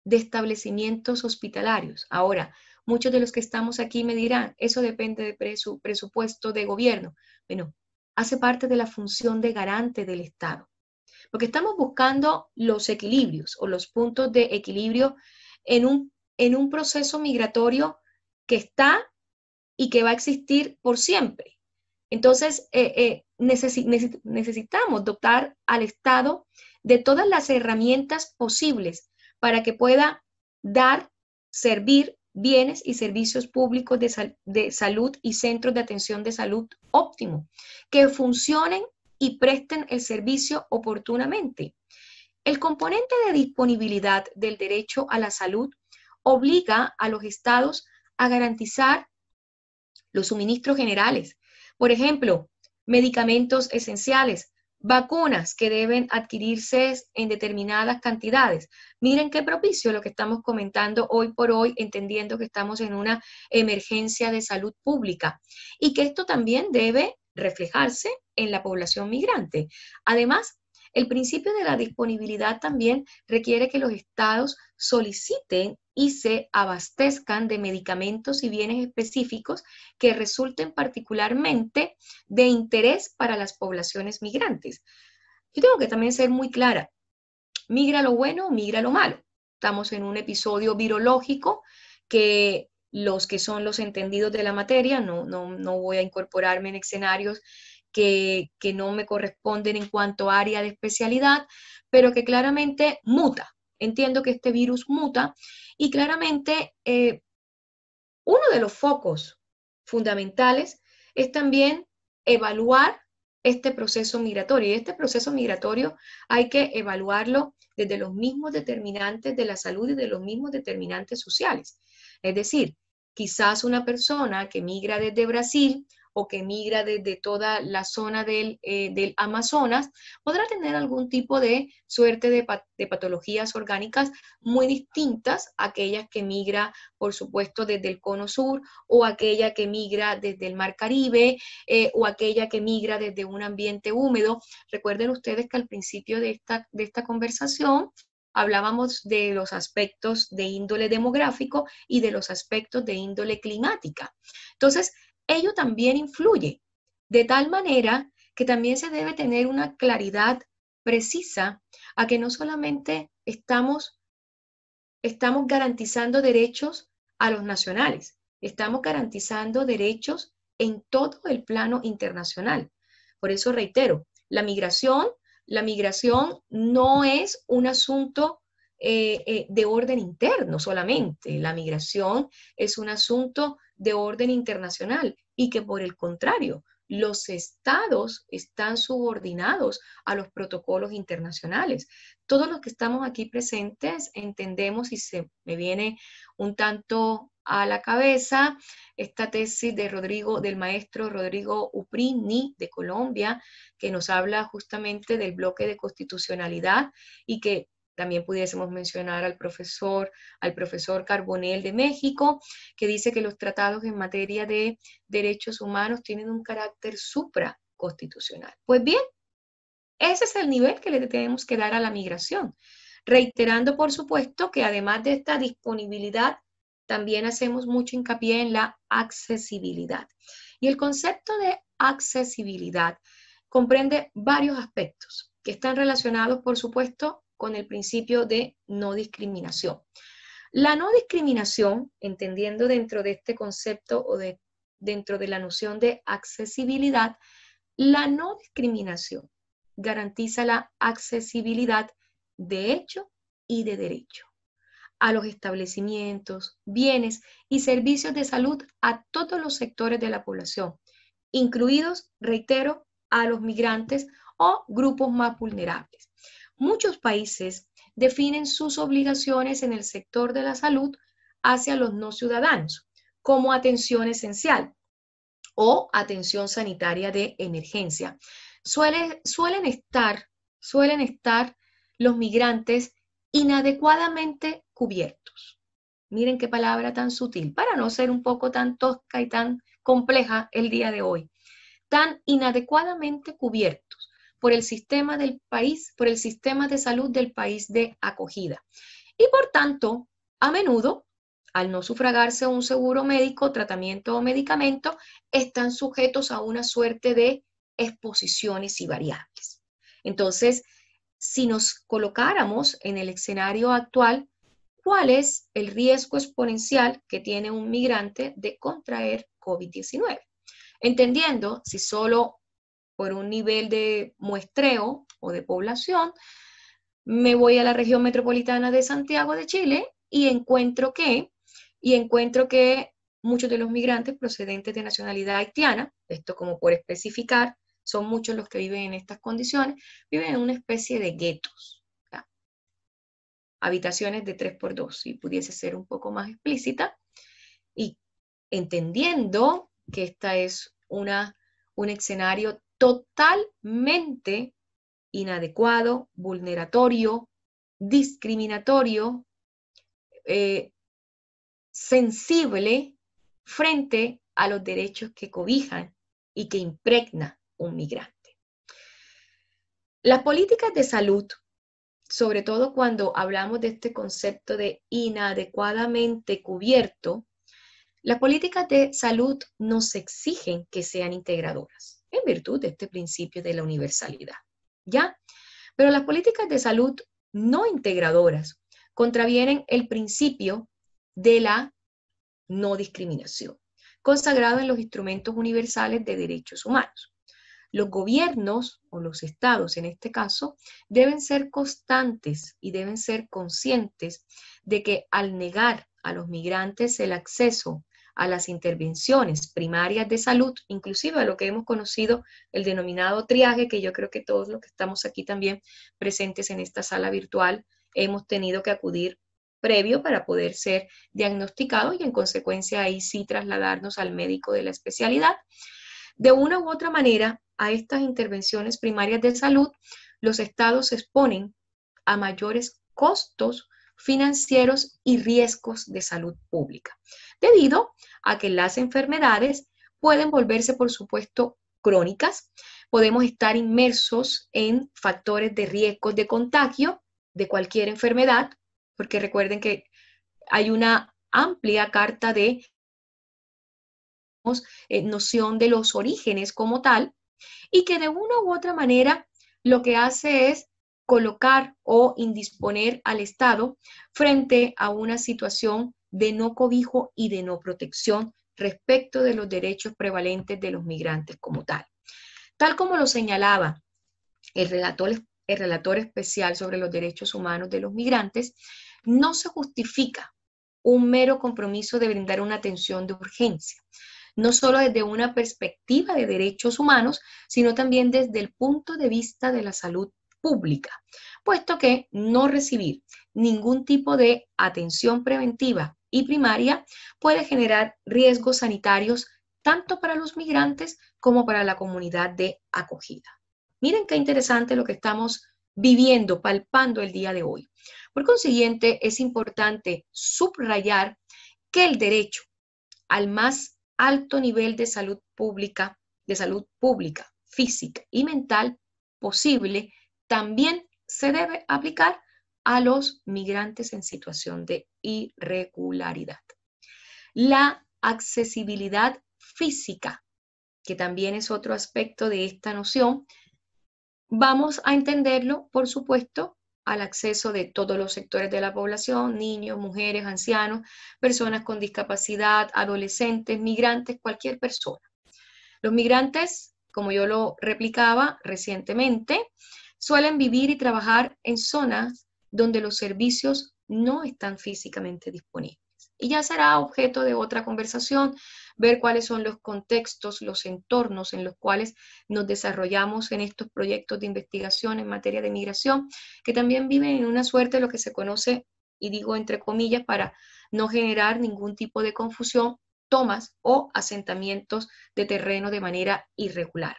de establecimientos hospitalarios. Ahora, muchos de los que estamos aquí me dirán, eso depende de presupuesto de gobierno. Bueno, hace parte de la función de garante del Estado, porque estamos buscando los equilibrios o los puntos de equilibrio en un proceso migratorio que está y que va a existir por siempre. Entonces, necesitamos dotar al Estado de todas las herramientas posibles para que pueda dar, servir bienes y servicios públicos de salud y centros de atención de salud óptimo, que funcionen y presten el servicio oportunamente. El componente de disponibilidad del derecho a la salud obliga a los estados a garantizar los suministros generales. Por ejemplo, medicamentos esenciales, vacunas que deben adquirirse en determinadas cantidades. Miren qué propicio lo que estamos comentando hoy por hoy, entendiendo que estamos en una emergencia de salud pública y que esto también debe reflejarse en la población migrante. Además, el principio de la disponibilidad también requiere que los estados soliciten y se abastezcan de medicamentos y bienes específicos que resulten particularmente de interés para las poblaciones migrantes. Yo tengo que también ser muy clara, migra lo bueno, migra lo malo. Estamos en un episodio virológico que los que son los entendidos de la materia, no voy a incorporarme en escenarios que no me corresponden en cuanto a área de especialidad, pero que claramente muta. Entiendo que este virus muta y claramente uno de los focos fundamentales es también evaluar este proceso migratorio. Y este proceso migratorio hay que evaluarlo desde los mismos determinantes de la salud y de los mismos determinantes sociales. Es decir, quizás una persona que migra desde Brasil o que migra desde toda la zona del Amazonas, podrá tener algún tipo de suerte de patologías orgánicas muy distintas a aquellas que migra, por supuesto, desde el Cono Sur o aquella que migra desde el Mar Caribe o aquella que migra desde un ambiente húmedo. Recuerden ustedes que al principio de esta conversación hablábamos de los aspectos de índole demográfico y de los aspectos de índole climática. Entonces, ello también influye, de tal manera que también se debe tener una claridad precisa a que no solamente estamos garantizando derechos a los nacionales, estamos garantizando derechos en todo el plano internacional. Por eso reitero, la migración no es un asunto de orden interno solamente. La migración es un asunto de orden internacional y que por el contrario, los estados están subordinados a los protocolos internacionales. Todos los que estamos aquí presentes entendemos, y se me viene un tanto a la cabeza esta tesis del maestro Rodrigo Uprini de Colombia, que nos habla justamente del bloque de constitucionalidad, y que también pudiésemos mencionar al profesor Carbonell de México, que dice que los tratados en materia de derechos humanos tienen un carácter supraconstitucional. Pues bien, ese es el nivel que le tenemos que dar a la migración, reiterando, por supuesto, que además de esta disponibilidad, también hacemos mucho hincapié en la accesibilidad. Y el concepto de accesibilidad comprende varios aspectos que están relacionados, por supuesto, con el principio de no discriminación. La no discriminación, entendiendo dentro de este concepto o dentro de la noción de accesibilidad, la no discriminación garantiza la accesibilidad de hecho y de derecho a los establecimientos, bienes y servicios de salud a todos los sectores de la población, incluidos, reitero, a los migrantes o grupos más vulnerables. Muchos países definen sus obligaciones en el sector de la salud hacia los no ciudadanos como atención esencial o atención sanitaria de emergencia. Suelen estar los migrantes inadecuadamente cubiertos. Miren qué palabra tan sutil, para no ser un poco tan tosca y tan compleja el día de hoy. Tan inadecuadamente cubiertos por el sistema del país, por el sistema de salud del país de acogida. Y por tanto, a menudo, al no sufragarse un seguro médico, tratamiento o medicamento, están sujetos a una suerte de exposiciones y variables. Entonces, si nos colocáramos en el escenario actual, ¿cuál es el riesgo exponencial que tiene un migrante de contraer COVID-19? Entendiendo si solo por un nivel de muestreo o de población me voy a la región metropolitana de Santiago de Chile y encuentro que muchos de los migrantes procedentes de nacionalidad haitiana, esto como por especificar, son muchos los que viven en estas condiciones, viven en una especie de guetos, ¿ya? Habitaciones de 3x2, si pudiese ser un poco más explícita, y entendiendo que esta es un escenario totalmente inadecuado, vulneratorio, discriminatorio, sensible frente a los derechos que cobijan y que impregna un migrante. Las políticas de salud, sobre todo cuando hablamos de este concepto de inadecuadamente cubierto, las políticas de salud nos exigen que sean integradoras, en virtud de este principio de la universalidad, ¿ya? Pero las políticas de salud no integradoras contravienen el principio de la no discriminación, consagrado en los instrumentos universales de derechos humanos. Los gobiernos, o los estados en este caso, deben ser constantes y deben ser conscientes de que al negar a los migrantes el acceso a las intervenciones primarias de salud, inclusive a lo que hemos conocido el denominado triaje, que yo creo que todos los que estamos aquí también presentes en esta sala virtual hemos tenido que acudir previo para poder ser diagnosticados y en consecuencia ahí sí trasladarnos al médico de la especialidad. De una u otra manera, a estas intervenciones primarias de salud, los estados se exponen a mayores costos financieros y riesgos de salud pública, debido a que las enfermedades pueden volverse, por supuesto, crónicas. Podemos estar inmersos en factores de riesgo de contagio de cualquier enfermedad, porque recuerden que hay una amplia carta de noción de los orígenes como tal, y que de una u otra manera lo que hace es colocar o indisponer al Estado frente a una situación de no cobijo y de no protección respecto de los derechos prevalentes de los migrantes como tal. Tal como lo señalaba el relator el relator especial sobre los derechos humanos de los migrantes, no se justifica un mero compromiso de brindar una atención de urgencia, no solo desde una perspectiva de derechos humanos, sino también desde el punto de vista de la salud pública, puesto que no recibir ningún tipo de atención preventiva y primaria puede generar riesgos sanitarios tanto para los migrantes como para la comunidad de acogida. Miren qué interesante lo que estamos viviendo, palpando el día de hoy. Por consiguiente, es importante subrayar que el derecho al más alto nivel de salud pública, física y mental posible, también se debe aplicar a los migrantes en situación de irregularidad. La accesibilidad física, que también es otro aspecto de esta noción, vamos a entenderlo, por supuesto, al acceso de todos los sectores de la población, niños, mujeres, ancianos, personas con discapacidad, adolescentes, migrantes, cualquier persona. Los migrantes, como yo lo replicaba recientemente, suelen vivir y trabajar en zonas donde los servicios no están físicamente disponibles. Y ya será objeto de otra conversación ver cuáles son los contextos, los entornos en los cuales nos desarrollamos en estos proyectos de investigación en materia de migración, que también viven en una suerte de lo que se conoce, y digo entre comillas para no generar ningún tipo de confusión, tomas o asentamientos de terreno de manera irregular.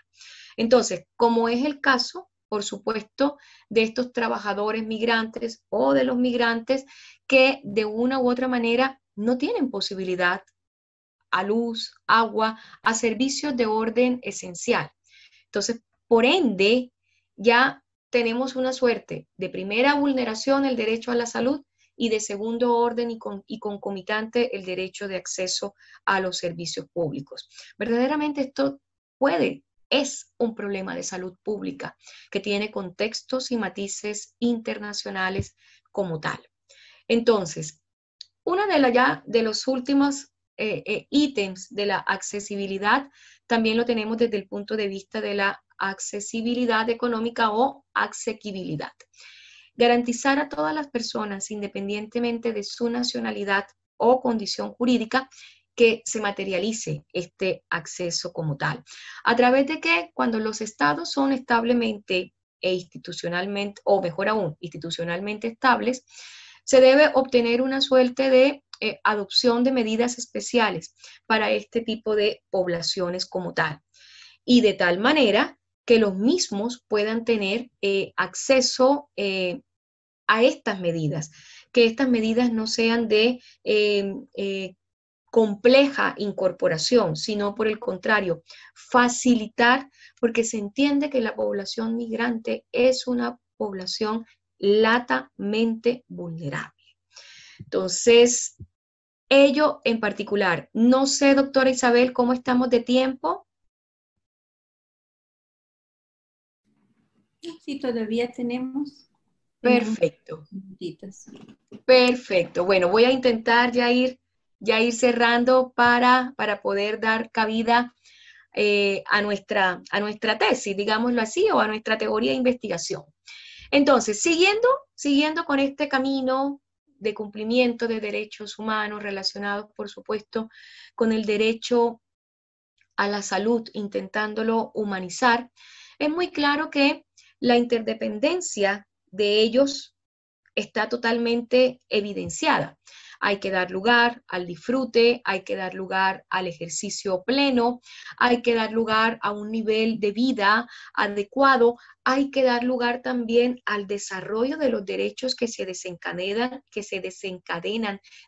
Entonces, como es el caso, por supuesto, de estos trabajadores migrantes o de los migrantes que de una u otra manera no tienen posibilidad a luz, agua, a servicios de orden esencial. Entonces, por ende, ya tenemos una suerte de primera vulneración el derecho a la salud y de segundo orden y concomitante el derecho de acceso a los servicios públicos. Verdaderamente esto es un problema de salud pública que tiene contextos y matices internacionales como tal. Entonces, una de los últimos ítems de la accesibilidad también lo tenemos desde el punto de vista de la accesibilidad económica o asequibilidad. Garantizar a todas las personas, independientemente de su nacionalidad o condición jurídica, que se materialice este acceso como tal. ¿A través de qué? Cuando los estados son establemente e institucionalmente, o mejor aún, institucionalmente estables, se debe obtener una suerte de adopción de medidas especiales para este tipo de poblaciones como tal. Y de tal manera que los mismos puedan tener acceso a estas medidas, que estas medidas no sean de compleja incorporación, sino por el contrario, facilitar, porque se entiende que la población migrante es una población latamente vulnerable. Entonces, ello en particular. No sé, doctora Isabel, cómo estamos de tiempo. Sí, todavía tenemos Perfecto. minutitos. Perfecto. Bueno, voy a intentar ya ir cerrando para poder dar cabida a nuestra tesis, digámoslo así, o a nuestra teoría de investigación. Entonces, siguiendo con este camino de cumplimiento de derechos humanos relacionados, por supuesto, con el derecho a la salud, intentándolo humanizar, es muy claro que la interdependencia de ellos está totalmente evidenciada. Hay que dar lugar al disfrute, hay que dar lugar al ejercicio pleno, hay que dar lugar a un nivel de vida adecuado, hay que dar lugar también al desarrollo de los derechos que se desencadenan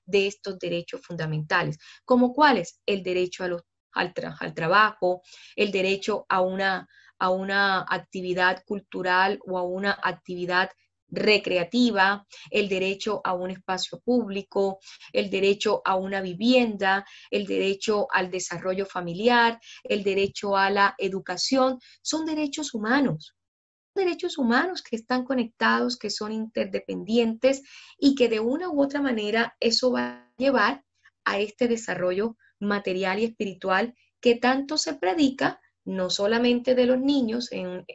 de estos derechos fundamentales, como cuáles: el derecho al trabajo, el derecho a una actividad cultural o a una actividad recreativa, el derecho a un espacio público, el derecho a una vivienda, el derecho al desarrollo familiar, el derecho a la educación. Son derechos humanos que están conectados, que son interdependientes y que de una u otra manera eso va a llevar a este desarrollo material y espiritual que tanto se predica no solamente de los niños en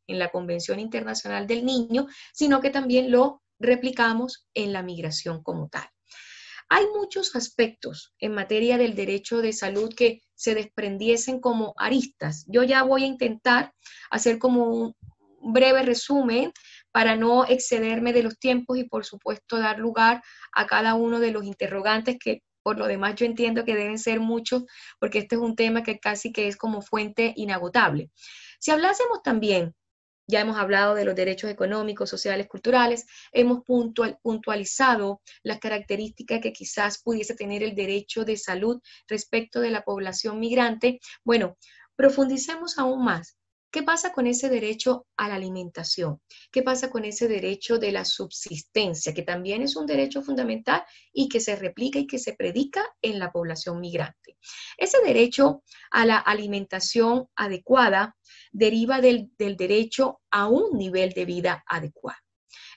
la Convención Internacional del Niño, sino que también lo replicamos en la migración como tal. Hay muchos aspectos en materia del derecho de salud que se desprendiesen como aristas. Yo ya voy a intentar hacer como un breve resumen para no excederme de los tiempos y por supuesto dar lugar a cada uno de los interrogantes que por lo demás yo entiendo que deben ser muchos porque este es un tema que casi que es como fuente inagotable. Si hablásemos también, ya hemos hablado de los derechos económicos, sociales, culturales, hemos puntualizado las características que quizás pudiese tener el derecho de salud respecto de la población migrante. Bueno, profundicemos aún más. ¿Qué pasa con ese derecho a la alimentación? ¿Qué pasa con ese derecho de la subsistencia, que también es un derecho fundamental y que se replica y que se predica en la población migrante? Ese derecho a la alimentación adecuada deriva del derecho a un nivel de vida adecuado.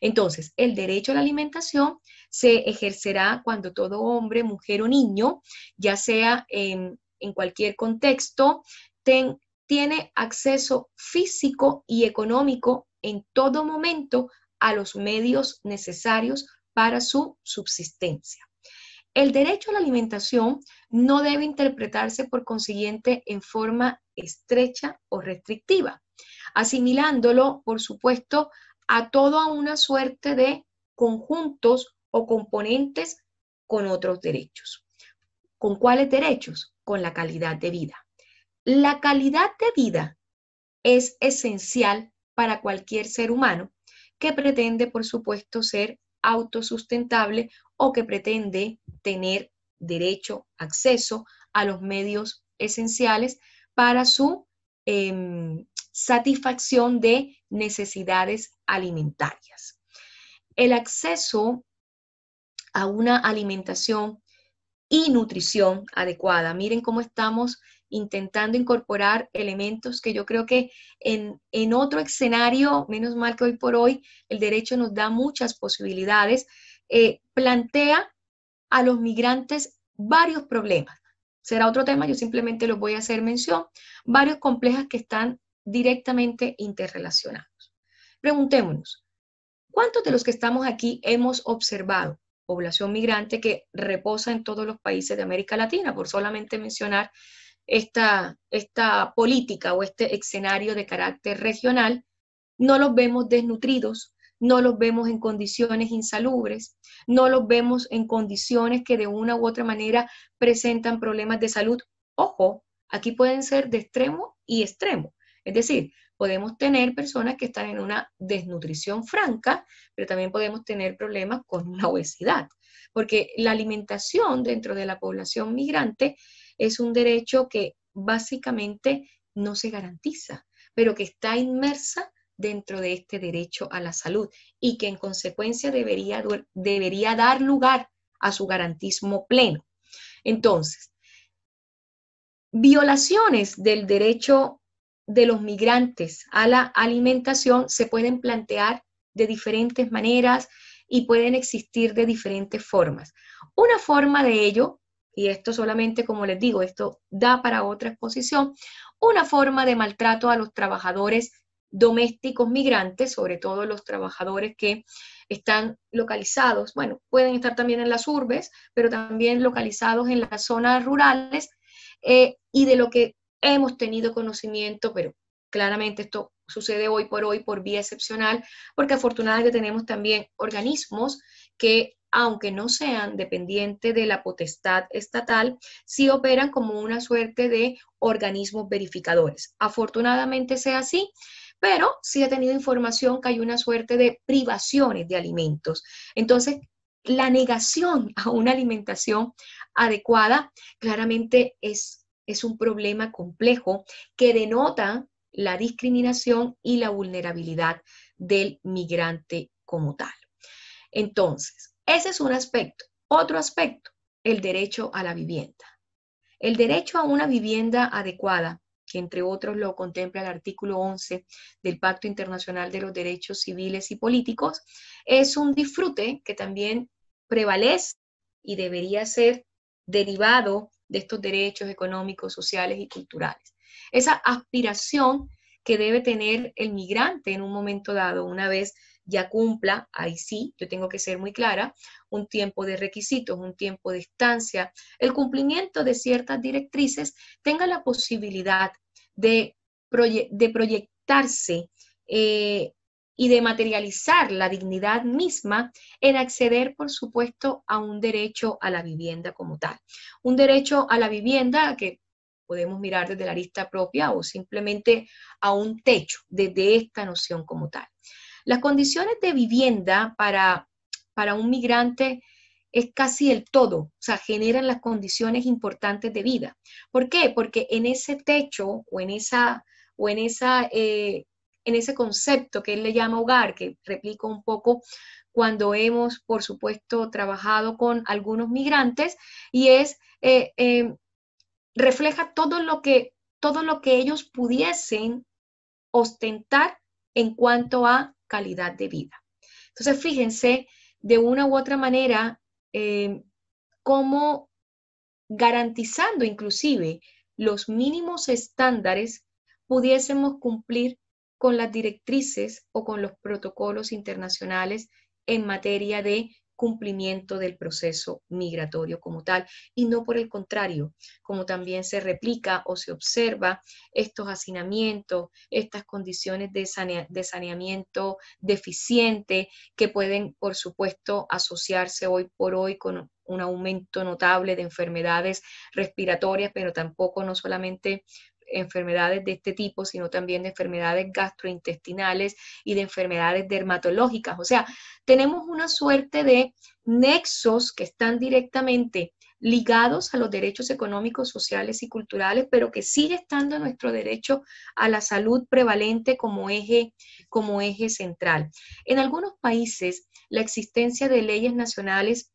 Entonces, el derecho a la alimentación se ejercerá cuando todo hombre, mujer o niño, ya sea en cualquier contexto, tiene acceso físico y económico en todo momento a los medios necesarios para su subsistencia. El derecho a la alimentación no debe interpretarse por consiguiente en forma estrecha o restrictiva, asimilándolo, por supuesto, a toda una suerte de conjuntos o componentes con otros derechos. ¿Con cuáles derechos? Con la calidad de vida. La calidad de vida es esencial para cualquier ser humano que pretende, por supuesto, ser autosustentable o que pretende tener derecho, acceso a los medios esenciales para su satisfacción de necesidades alimentarias. El acceso a una alimentación y nutrición adecuada. Miren cómo estamos intentando incorporar elementos que yo creo que en otro escenario, menos mal que hoy por hoy el derecho nos da muchas posibilidades, plantea a los migrantes varios problemas. Será otro tema, yo simplemente los voy a hacer mención, varios complejos que están directamente interrelacionados. Preguntémonos, ¿cuántos de los que estamos aquí hemos observado población migrante que reposa en todos los países de América Latina, por solamente mencionar esta política o este escenario de carácter regional? No los vemos desnutridos, no los vemos en condiciones insalubres, no los vemos en condiciones que de una u otra manera presentan problemas de salud. Ojo, aquí pueden ser de extremo y extremo. Es decir, podemos tener personas que están en una desnutrición franca, pero también podemos tener problemas con una obesidad, porque la alimentación dentro de la población migrante es un derecho que básicamente no se garantiza, pero que está inmersa dentro de este derecho a la salud y que en consecuencia debería dar lugar a su garantismo pleno. Entonces, violaciones del derecho de los migrantes a la alimentación se pueden plantear de diferentes maneras y pueden existir de diferentes formas. Una forma de ello, y esto solamente, como les digo, esto da para otra exposición, una forma de maltrato a los trabajadores domésticos migrantes, sobre todo los trabajadores que están localizados, bueno, pueden estar también en las urbes, pero también localizados en las zonas rurales, y de lo que hemos tenido conocimiento, pero claramente esto sucede hoy por vía excepcional, porque afortunadamente tenemos también organismos que, aunque no sean dependientes de la potestad estatal, sí operan como una suerte de organismos verificadores. Afortunadamente sea así, pero sí he tenido información que hay una suerte de privaciones de alimentos. Entonces, la negación a una alimentación adecuada claramente es un problema complejo que denota la discriminación y la vulnerabilidad del migrante como tal. Entonces, ese es un aspecto. Otro aspecto, el derecho a la vivienda. El derecho a una vivienda adecuada, que entre otros lo contempla el artículo 11 del Pacto Internacional de los Derechos Civiles y Políticos, es un disfrute que también prevalece y debería ser derivado de estos derechos económicos, sociales y culturales. esa aspiración que debe tener el migrante en un momento dado, una vez ya cumpla, ahí sí, yo tengo que ser muy clara, un tiempo de requisitos, un tiempo de estancia, el cumplimiento de ciertas directrices, tenga la posibilidad de, proyectarse y de materializar la dignidad misma en acceder, por supuesto, a un derecho a la vivienda como tal. Un derecho a la vivienda que podemos mirar desde la arista propia o simplemente a un techo, desde esta noción como tal. Las condiciones de vivienda para un migrante es casi el todo, o sea, generan las condiciones importantes de vida. ¿Por qué? Porque en ese techo o en ese concepto que él le llama hogar, que replico un poco cuando hemos, por supuesto, trabajado con algunos migrantes, y refleja todo lo que ellos pudiesen ostentar en cuanto a calidad de vida. Entonces, fíjense de una u otra manera cómo garantizando inclusive los mínimos estándares pudiésemos cumplir con las directrices o con los protocolos internacionales en materia de cumplimiento del proceso migratorio como tal, y no por el contrario, como también se replica o se observa estos hacinamientos, estas condiciones de saneamiento deficiente que pueden, por supuesto, asociarse hoy por hoy con un aumento notable de enfermedades respiratorias, pero tampoco no solamente enfermedades de este tipo, sino también de enfermedades gastrointestinales y de enfermedades dermatológicas. O sea, tenemos una suerte de nexos que están directamente ligados a los derechos económicos, sociales y culturales, pero que sigue estando nuestro derecho a la salud prevalente como eje central. En algunos países, la existencia de leyes nacionales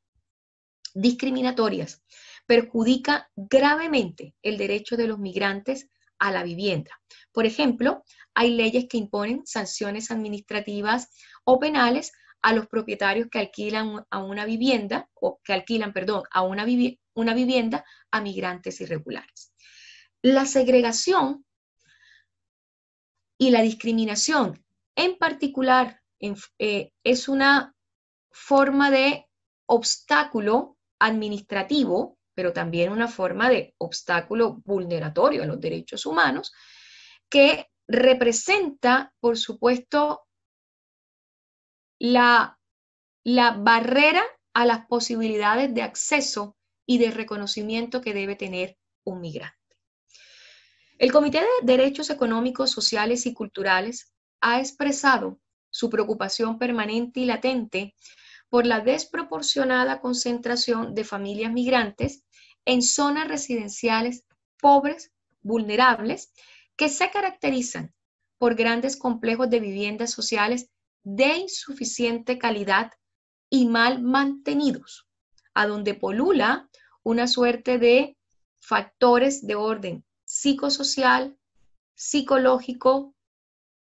discriminatorias perjudica gravemente el derecho de los migrantes a la vivienda. Por ejemplo, hay leyes que imponen sanciones administrativas o penales a los propietarios que alquilan a una vivienda o que alquilan, perdón, a una vivienda a migrantes irregulares. La segregación y la discriminación en particular es una forma de obstáculo administrativo, pero también una forma de obstáculo vulneratorio a los derechos humanos, que representa, por supuesto, la barrera a las posibilidades de acceso y de reconocimiento que debe tener un migrante. El Comité de Derechos Económicos, Sociales y Culturales ha expresado su preocupación permanente y latente por la desproporcionada concentración de familias migrantes en zonas residenciales pobres, vulnerables, que se caracterizan por grandes complejos de viviendas sociales de insuficiente calidad y mal mantenidos, a donde polula una suerte de factores de orden psicosocial, psicológico,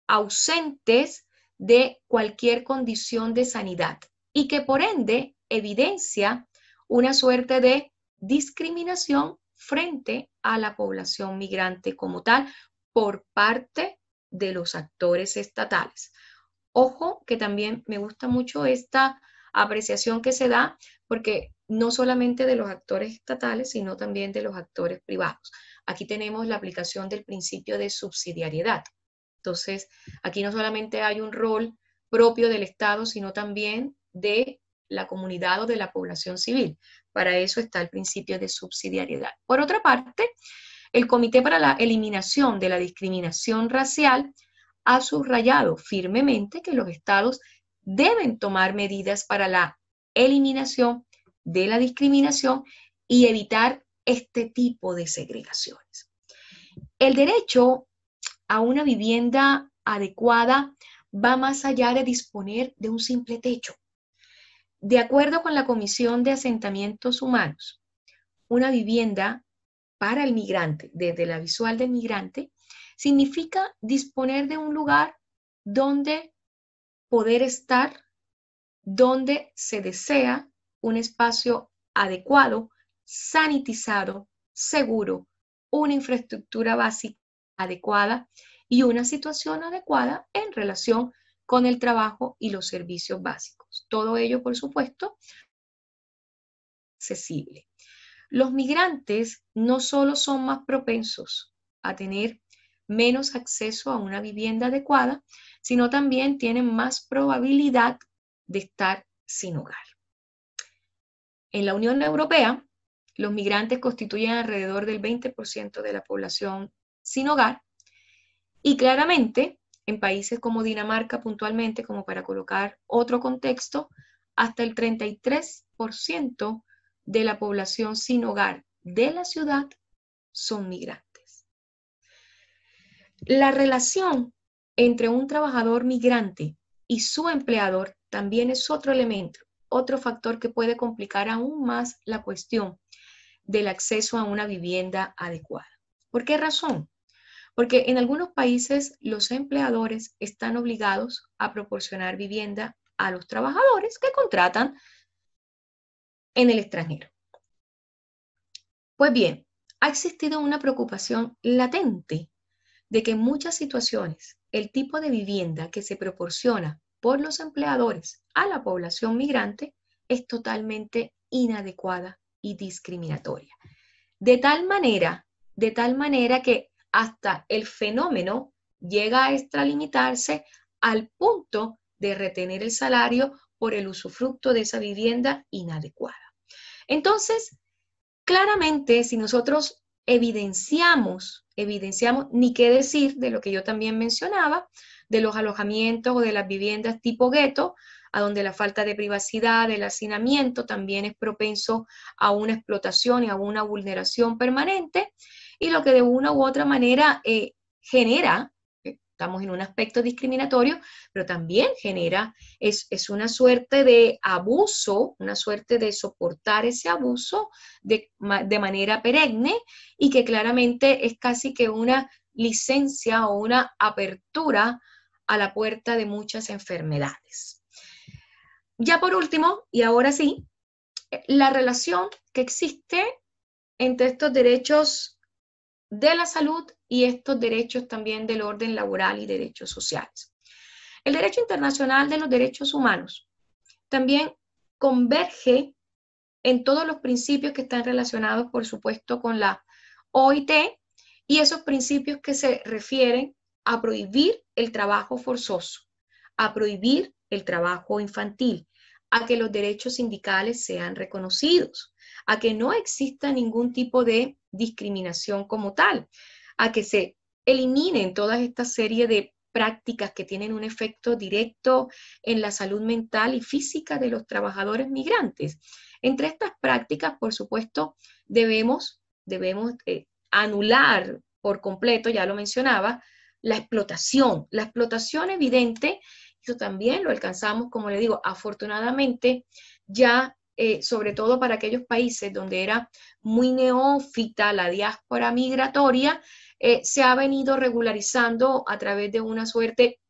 ausentes de cualquier condición de sanidad y que por ende evidencia una suerte de discriminación frente a la población migrante como tal por parte de los actores estatales. Ojo que también me gusta mucho esta apreciación que se da porque no solamente de los actores estatales, sino también de los actores privados. Aquí tenemos la aplicación del principio de subsidiariedad. Entonces, aquí no solamente hay un rol propio del Estado, sino también de la comunidad o de la población civil. Para eso está el principio de subsidiariedad. Por otra parte, el Comité para la Eliminación de la Discriminación Racial ha subrayado firmemente que los estados deben tomar medidas para la eliminación de la discriminación y evitar este tipo de segregaciones. El derecho a una vivienda adecuada va más allá de disponer de un simple techo. De acuerdo con la Comisión de Asentamientos Humanos, una vivienda para el migrante, desde la visual del migrante, significa disponer de un lugar donde poder estar, donde se desea un espacio adecuado, sanitizado, seguro, una infraestructura básica adecuada y una situación adecuada en relación con el trabajo y los servicios básicos. Todo ello, por supuesto, accesible. Los migrantes no solo son más propensos a tener menos acceso a una vivienda adecuada, sino también tienen más probabilidad de estar sin hogar. En la Unión Europea, los migrantes constituyen alrededor del 20% de la población sin hogar y claramente en países como Dinamarca puntualmente, como para colocar otro contexto, hasta el 33% de la población sin hogar de la ciudad son migrantes. La relación entre un trabajador migrante y su empleador también es otro elemento, otro factor que puede complicar aún más la cuestión del acceso a una vivienda adecuada. ¿Por qué razón? Porque en algunos países los empleadores están obligados a proporcionar vivienda a los trabajadores que contratan en el extranjero. Pues bien, ha existido una preocupación latente de que en muchas situaciones el tipo de vivienda que se proporciona por los empleadores a la población migrante es totalmente inadecuada y discriminatoria. De tal manera que hasta el fenómeno llega a extralimitarse al punto de retener el salario por el usufructo de esa vivienda inadecuada. Entonces, claramente, si nosotros evidenciamos, ni qué decir de lo que yo también mencionaba, de los alojamientos o de las viviendas tipo gueto, a donde la falta de privacidad, el hacinamiento también es propenso a una explotación y a una vulneración permanente, y lo que de una u otra manera genera, estamos en un aspecto discriminatorio, pero también genera, es una suerte de abuso, una suerte de soportar ese abuso de manera perenne y que claramente es casi que una licencia o una apertura a la puerta de muchas enfermedades. Ya por último, y ahora sí, la relación que existe entre estos derechos de la salud y estos derechos también del orden laboral y derechos sociales. El derecho internacional de los derechos humanos también converge en todos los principios que están relacionados, por supuesto, con la OIT y esos principios que se refieren a prohibir el trabajo forzoso, a prohibir el trabajo infantil, a que los derechos sindicales sean reconocidos, a que no exista ningún tipo de discriminación como tal, a que se eliminen todas esta serie de prácticas que tienen un efecto directo en la salud mental y física de los trabajadores migrantes. Entre estas prácticas, por supuesto, debemos anular por completo, ya lo mencionaba, la explotación evidente. Eso también lo alcanzamos, como le digo, afortunadamente ya, sobre todo para aquellos países donde era muy neófita la diáspora migratoria, se ha venido regularizando a través de una suerte,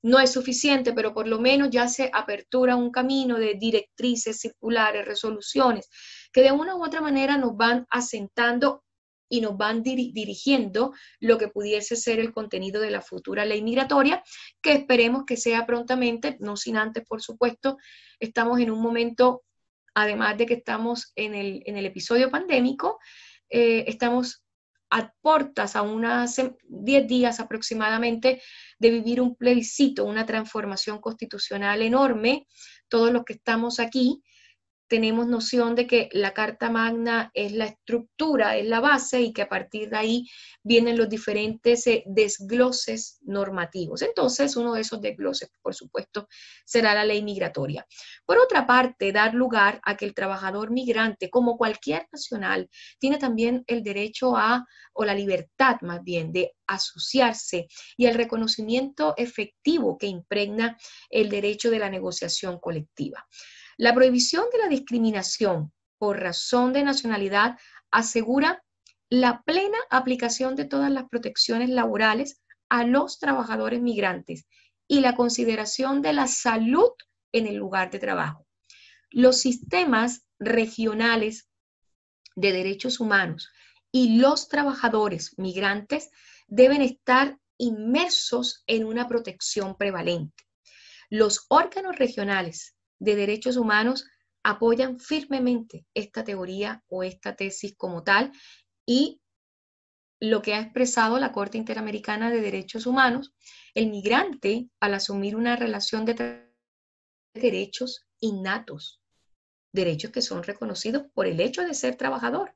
no es suficiente, pero por lo menos ya se apertura un camino de directrices, circulares, resoluciones, que de una u otra manera nos van asentando y nos van dirigiendo lo que pudiese ser el contenido de la futura ley migratoria, que esperemos que sea prontamente, no sin antes, por supuesto, estamos en un momento, además de que estamos en el episodio pandémico, estamos a portas, a unas 10 días aproximadamente, de vivir un plebiscito, una transformación constitucional enorme. Todos los que estamos aquí tenemos noción de que la Carta Magna es la estructura, es la base y que a partir de ahí vienen los diferentes desgloses normativos. Entonces, uno de esos desgloses, por supuesto, será la ley migratoria. Por otra parte, dar lugar a que el trabajador migrante, como cualquier nacional, tiene también el derecho o la libertad más bien, de asociarse y el reconocimiento efectivo que impregna el derecho de la negociación colectiva. La prohibición de la discriminación por razón de nacionalidad asegura la plena aplicación de todas las protecciones laborales a los trabajadores migrantes y la consideración de la salud en el lugar de trabajo. Los sistemas regionales de derechos humanos y los trabajadores migrantes deben estar inmersos en una protección prevalente. Los órganos regionales de derechos humanos apoyan firmemente esta teoría o esta tesis como tal y lo que ha expresado la Corte Interamericana de Derechos Humanos, el migrante, al asumir una relación de derechos innatos, derechos que son reconocidos por el hecho de ser trabajador,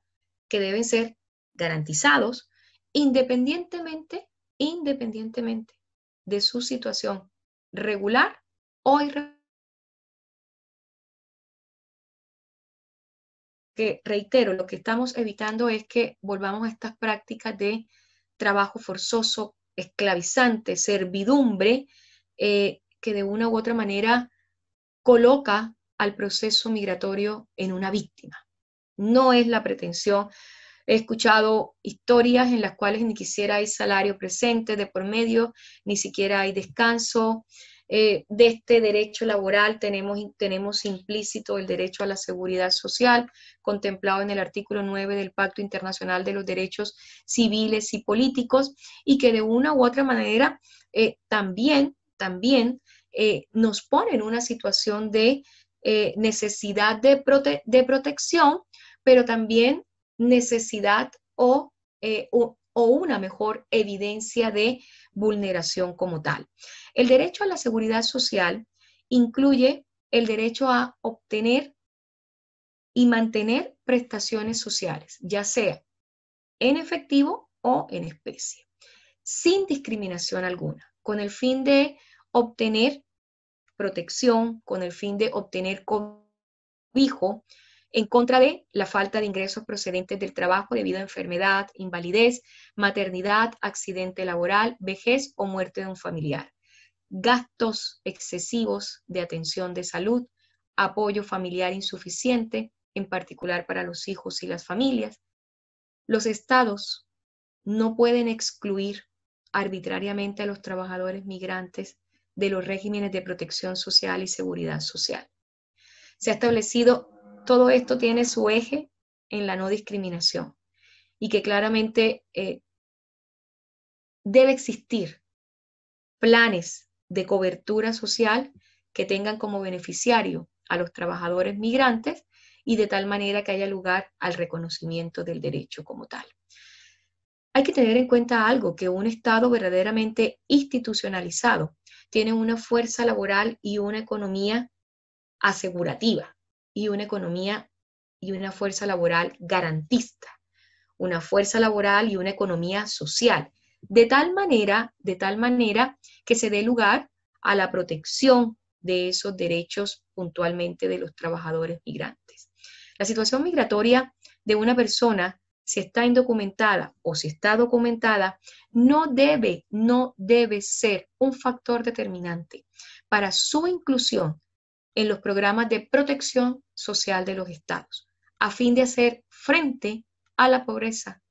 que deben ser garantizados independientemente de su situación regular o irregular. Que reitero, lo que estamos evitando es que volvamos a estas prácticas de trabajo forzoso, esclavizante, servidumbre, que de una u otra manera coloca al proceso migratorio en una víctima. No es la pretensión. He escuchado historias en las cuales ni siquiera hay salario presente de por medio, ni siquiera hay descanso. De este derecho laboral tenemos implícito el derecho a la seguridad social, contemplado en el artículo 9 del Pacto Internacional de los Derechos Civiles y Políticos, y que de una u otra manera también nos pone en una situación de necesidad de protección, pero también necesidad o una mejor evidencia de vulneración como tal. El derecho a la seguridad social incluye el derecho a obtener y mantener prestaciones sociales, ya sea en efectivo o en especie, sin discriminación alguna, con el fin de obtener protección, con el fin de obtener cobijo en contra de la falta de ingresos procedentes del trabajo debido a enfermedad, invalidez, maternidad, accidente laboral, vejez o muerte de un familiar, gastos excesivos de atención de salud, apoyo familiar insuficiente, en particular para los hijos y las familias. Los estados no pueden excluir arbitrariamente a los trabajadores migrantes de los regímenes de protección social y seguridad social. Se ha establecido, todo esto tiene su eje en la no discriminación y que claramente debe existir planes de cobertura social que tengan como beneficiario a los trabajadores migrantes y de tal manera que haya lugar al reconocimiento del derecho como tal. Hay que tener en cuenta algo, que un Estado verdaderamente institucionalizado tiene una fuerza laboral y una economía asegurativa y una economía y una fuerza laboral garantista, una fuerza laboral y una economía social, de tal manera que se dé lugar a la protección de esos derechos puntualmente de los trabajadores migrantes. La situación migratoria de una persona, si está indocumentada o si está documentada, no debe ser un factor determinante para su inclusión en los programas de protección social de los estados, a fin de hacer frente a la pobreza,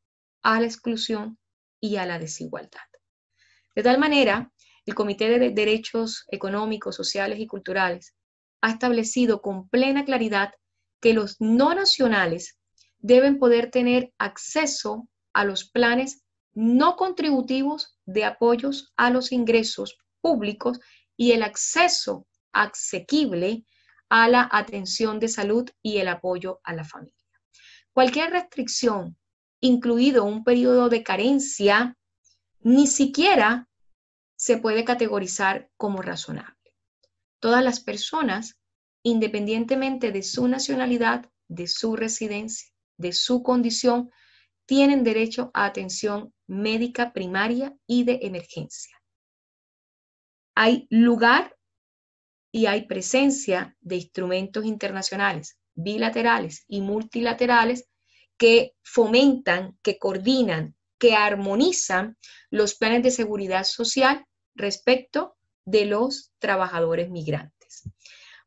a la exclusión y a la desigualdad. De tal manera, el Comité de Derechos Económicos, Sociales y Culturales ha establecido con plena claridad que los no nacionales deben poder tener acceso a los planes no contributivos de apoyos a los ingresos públicos y el acceso asequible a la atención de salud y el apoyo a la familia. Cualquier restricción, incluido un periodo de carencia, ni siquiera se puede categorizar como razonable. Todas las personas, independientemente de su nacionalidad, de su residencia, de su condición, tienen derecho a atención médica primaria y de emergencia. Hay lugar y hay presencia de instrumentos internacionales, bilaterales y multilaterales que fomentan, que coordinan, que armonizan los planes de seguridad social respecto de los trabajadores migrantes.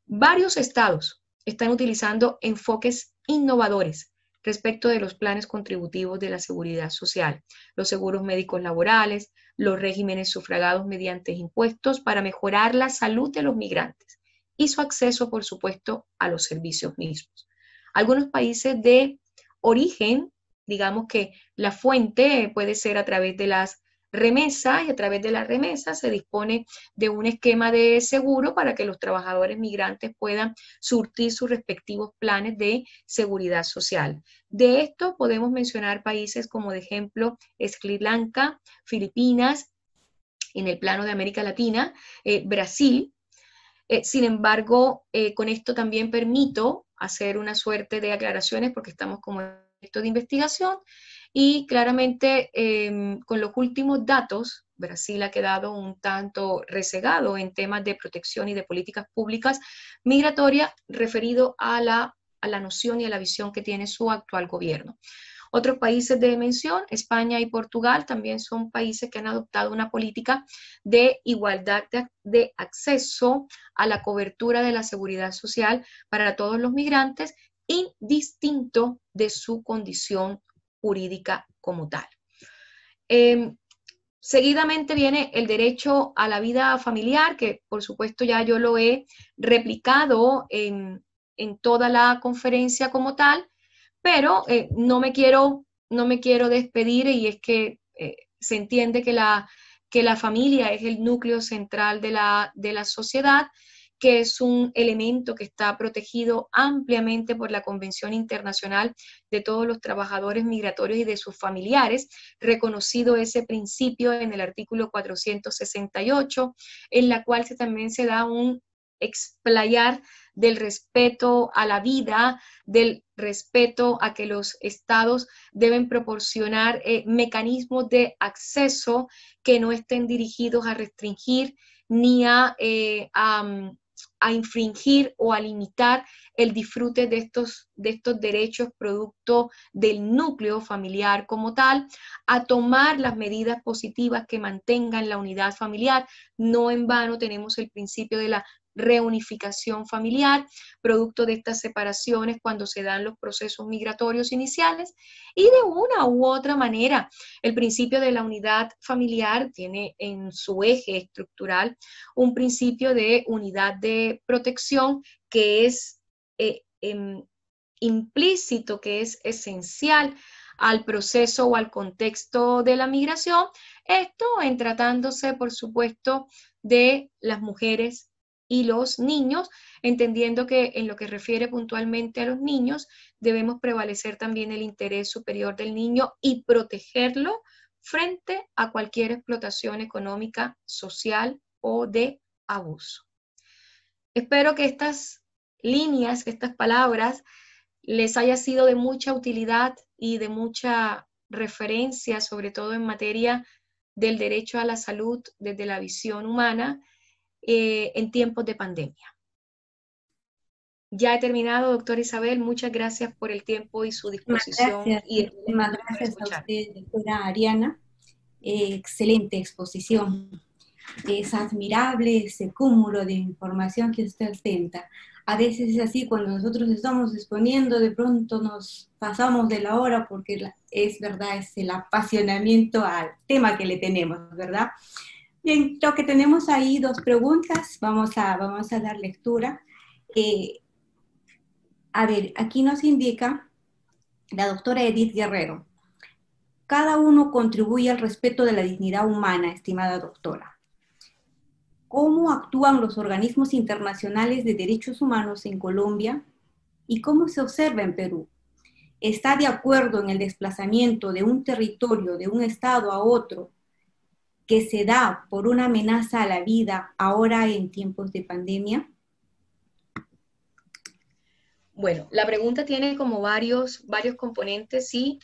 Varios estados están utilizando enfoques innovadores respecto de los planes contributivos de la seguridad social, los seguros médicos laborales, los regímenes sufragados mediante impuestos para mejorar la salud de los migrantes y su acceso, por supuesto, a los servicios mismos. Algunos países de origen, digamos que la fuente puede ser a través de las remesa, y a través de la remesa se dispone de un esquema de seguro para que los trabajadores migrantes puedan surtir sus respectivos planes de seguridad social. De esto podemos mencionar países como de ejemplo Sri Lanka, Filipinas, en el plano de América Latina, Brasil. Sin embargo, con esto también permito hacer una suerte de aclaraciones porque estamos como en esto de investigación y claramente con los últimos datos, Brasil ha quedado un tanto rezagado en temas de protección y de políticas públicas migratorias referido a la noción y a la visión que tiene su actual gobierno. Otros países de mención, España y Portugal, también son países que han adoptado una política de igualdad de acceso a la cobertura de la seguridad social para todos los migrantes, indistinto de su condición jurídica como tal. Seguidamente viene el derecho a la vida familiar, que por supuesto ya yo lo he replicado en toda la conferencia como tal, pero no me quiero despedir, y es que se entiende que la familia es el núcleo central de la sociedad, que es un elemento que está protegido ampliamente por la Convención Internacional de todos los trabajadores migratorios y de sus familiares, reconocido ese principio en el artículo 468, en la cual también se da un explayar del respeto a la vida, del respeto a que los estados deben proporcionar mecanismos de acceso que no estén dirigidos a restringir ni a infringir o a limitar el disfrute de estos derechos producto del núcleo familiar como tal, a tomar las medidas positivas que mantengan la unidad familiar. No en vano tenemos el principio de la reunificación familiar, producto de estas separaciones cuando se dan los procesos migratorios iniciales, y de una u otra manera el principio de la unidad familiar tiene en su eje estructural un principio de unidad de protección que es implícito, que es esencial al proceso o al contexto de la migración, esto en tratándose, por supuesto, de las mujeres y los niños, entendiendo que en lo que refiere puntualmente a los niños, debemos prevalecer también el interés superior del niño y protegerlo frente a cualquier explotación económica, social o de abuso. Espero que estas líneas, estas palabras, les haya sido de mucha utilidad y de mucha referencia, sobre todo en materia del derecho a la salud desde la visión humana en tiempos de pandemia. Ya he terminado, doctora Isabel. Muchas gracias por el tiempo y su disposición. Muchísimas gracias a usted, doctora Ariana. Excelente exposición. Es admirable ese cúmulo de información que usted ostenta. A veces es así, cuando nosotros estamos exponiendo, de pronto nos pasamos de la hora porque es verdad, es el apasionamiento al tema que le tenemos, ¿verdad? Bien, lo que tenemos ahí, dos preguntas, vamos a dar lectura. A ver, aquí nos indica la doctora Edith Guerrero. Cada uno contribuye al respeto de la dignidad humana, estimada doctora. ¿Cómo actúan los organismos internacionales de derechos humanos en Colombia y cómo se observa en Perú? ¿Está de acuerdo en el desplazamiento de un territorio de un estado a otro que se da por una amenaza a la vida ahora en tiempos de pandemia? Bueno, la pregunta tiene como varios componentes y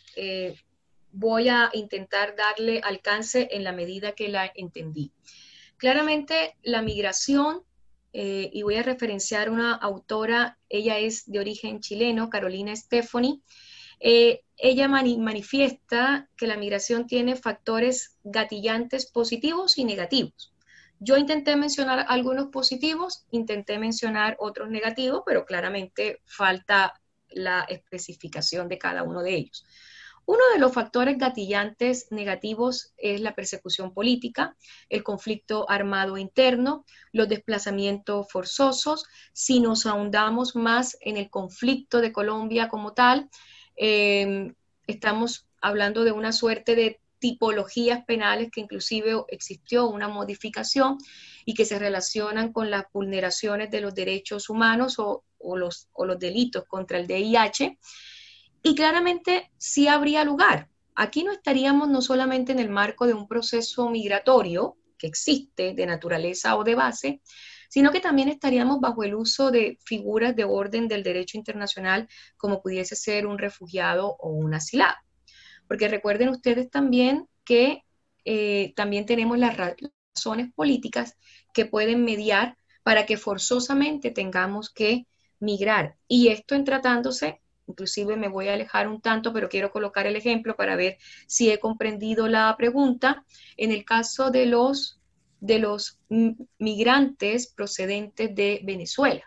voy a intentar darle alcance en la medida que la entendí. Claramente la migración, y voy a referenciar una autora, ella es de origen chileno, Carolina Stefani. Ella manifiesta que la migración tiene factores gatillantes positivos y negativos. Yo intenté mencionar algunos positivos, intenté mencionar otros negativos, pero claramente falta la especificación de cada uno de ellos. Uno de los factores gatillantes negativos es la persecución política, el conflicto armado interno, los desplazamientos forzosos. Si nos ahondamos más en el conflicto de Colombia como tal, estamos hablando de una suerte de tipologías penales que inclusive existió una modificación y que se relacionan con las vulneraciones de los derechos humanos o los delitos contra el VIH. Y claramente sí habría lugar. Aquí no estaríamos no solamente en el marco de un proceso migratorio que existe de naturaleza o de base, sino que también estaríamos bajo el uso de figuras de orden del derecho internacional como pudiese ser un refugiado o un asilado. Porque recuerden ustedes también que también tenemos las razones políticas que pueden mediar para que forzosamente tengamos que migrar. Y esto en tratándose, inclusive me voy a alejar un tanto, pero quiero colocar el ejemplo para ver si he comprendido la pregunta. En el caso de los migrantes procedentes de Venezuela.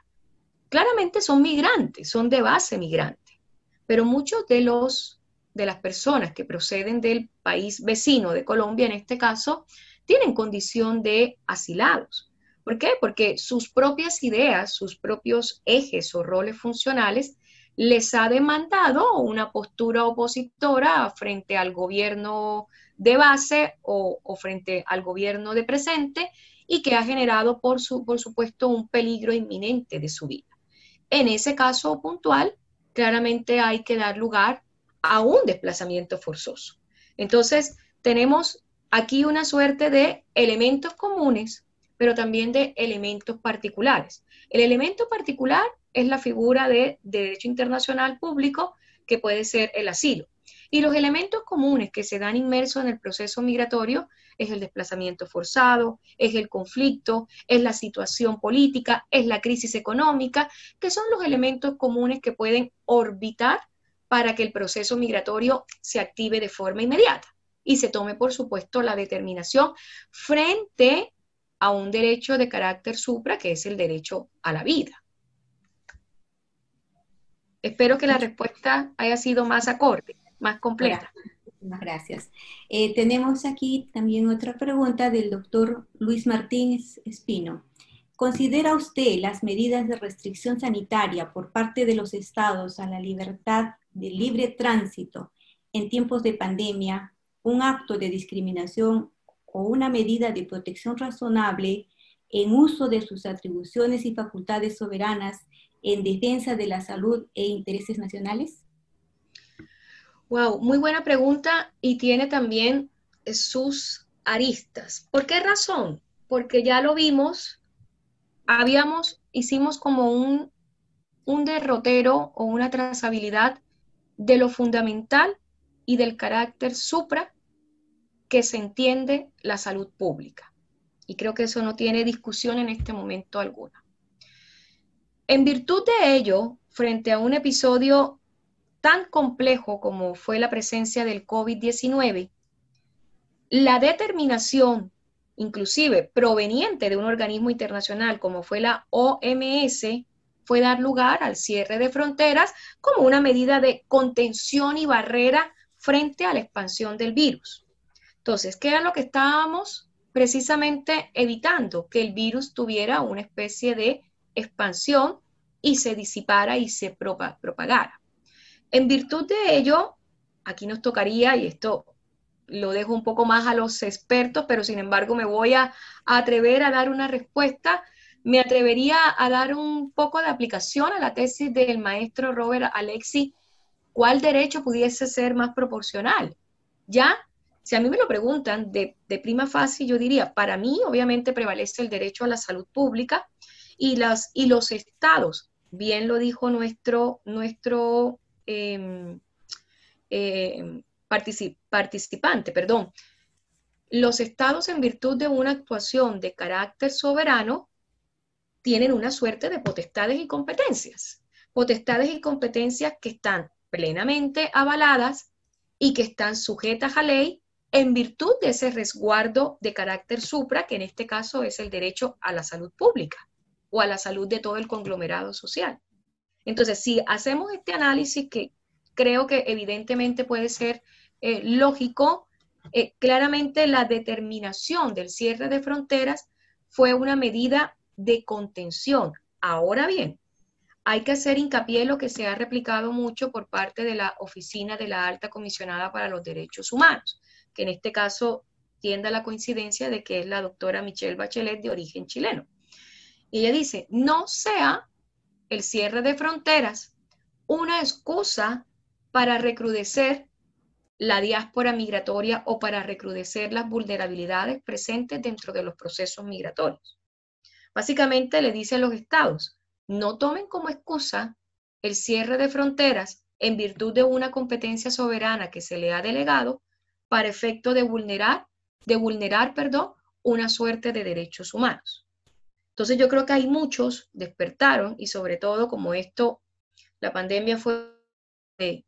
Claramente son migrantes, son de base migrante, pero muchos de las personas que proceden del país vecino de Colombia, en este caso, tienen condición de asilados. ¿Por qué? Porque sus propias ideas, sus propios ejes o roles funcionales les ha demandado una postura opositora frente al gobierno de base o frente al gobierno de presente y que ha generado, por supuesto, un peligro inminente de su vida. En ese caso puntual, claramente hay que dar lugar a un desplazamiento forzoso. Entonces, tenemos aquí una suerte de elementos comunes, pero también de elementos particulares. El elemento particular es la figura de derecho internacional público, que puede ser el asilo. Y los elementos comunes que se dan inmersos en el proceso migratorio es el desplazamiento forzado, es el conflicto, es la situación política, es la crisis económica, que son los elementos comunes que pueden orbitar para que el proceso migratorio se active de forma inmediata y se tome, por supuesto, la determinación frente a un derecho de carácter supra, que es el derecho a la vida. Espero que la respuesta haya sido más acorde, más completa. Muchas gracias. Tenemos aquí también otra pregunta del doctor Luis Martín Espino. ¿Considera usted las medidas de restricción sanitaria por parte de los estados a la libertad de libre tránsito en tiempos de pandemia un acto de discriminación o una medida de protección razonable en uso de sus atribuciones y facultades soberanas en defensa de la salud e intereses nacionales? Wow, muy buena pregunta y tiene también sus aristas. ¿Por qué razón? Porque ya lo vimos, hicimos como un derrotero o una trazabilidad de lo fundamental y del carácter supra que se entiende la salud pública. Y creo que eso no tiene discusión en este momento alguna. En virtud de ello, frente a un episodio tan complejo como fue la presencia del COVID-19, la determinación, inclusive proveniente de un organismo internacional como fue la OMS, fue dar lugar al cierre de fronteras como una medida de contención y barrera frente a la expansión del virus. Entonces, ¿qué era lo que estábamos precisamente evitando? Que el virus tuviera una especie de expansión y se disipara y se propagara. En virtud de ello, aquí nos tocaría, y esto lo dejo un poco más a los expertos, pero sin embargo me voy a atrever a dar una respuesta. Me atrevería a dar un poco de aplicación a la tesis del maestro Robert Alexy, ¿cuál derecho pudiese ser más proporcional? Ya, si a mí me lo preguntan de prima facie, yo diría, para mí obviamente prevalece el derecho a la salud pública y los estados, bien lo dijo nuestro participante, perdón, los estados en virtud de una actuación de carácter soberano tienen una suerte de potestades y competencias que están plenamente avaladas y que están sujetas a ley en virtud de ese resguardo de carácter supra, que en este caso es el derecho a la salud pública o a la salud de todo el conglomerado social. Entonces, si hacemos este análisis que creo que evidentemente puede ser lógico, claramente la determinación del cierre de fronteras fue una medida de contención. Ahora bien, hay que hacer hincapié en lo que se ha replicado mucho por parte de la Oficina de la Alta Comisionada para los Derechos Humanos. que en este caso tiende a la coincidencia de que es la doctora Michelle Bachelet de origen chileno. Y ella dice, no sea el cierre de fronteras una excusa para recrudecer la diáspora migratoria o para recrudecer las vulnerabilidades presentes dentro de los procesos migratorios. Básicamente le dice a los estados, no tomen como excusa el cierre de fronteras en virtud de una competencia soberana que se le ha delegado para efecto de vulnerar, una suerte de derechos humanos. Entonces yo creo que hay muchos despertaron y sobre todo como esto, la pandemia fue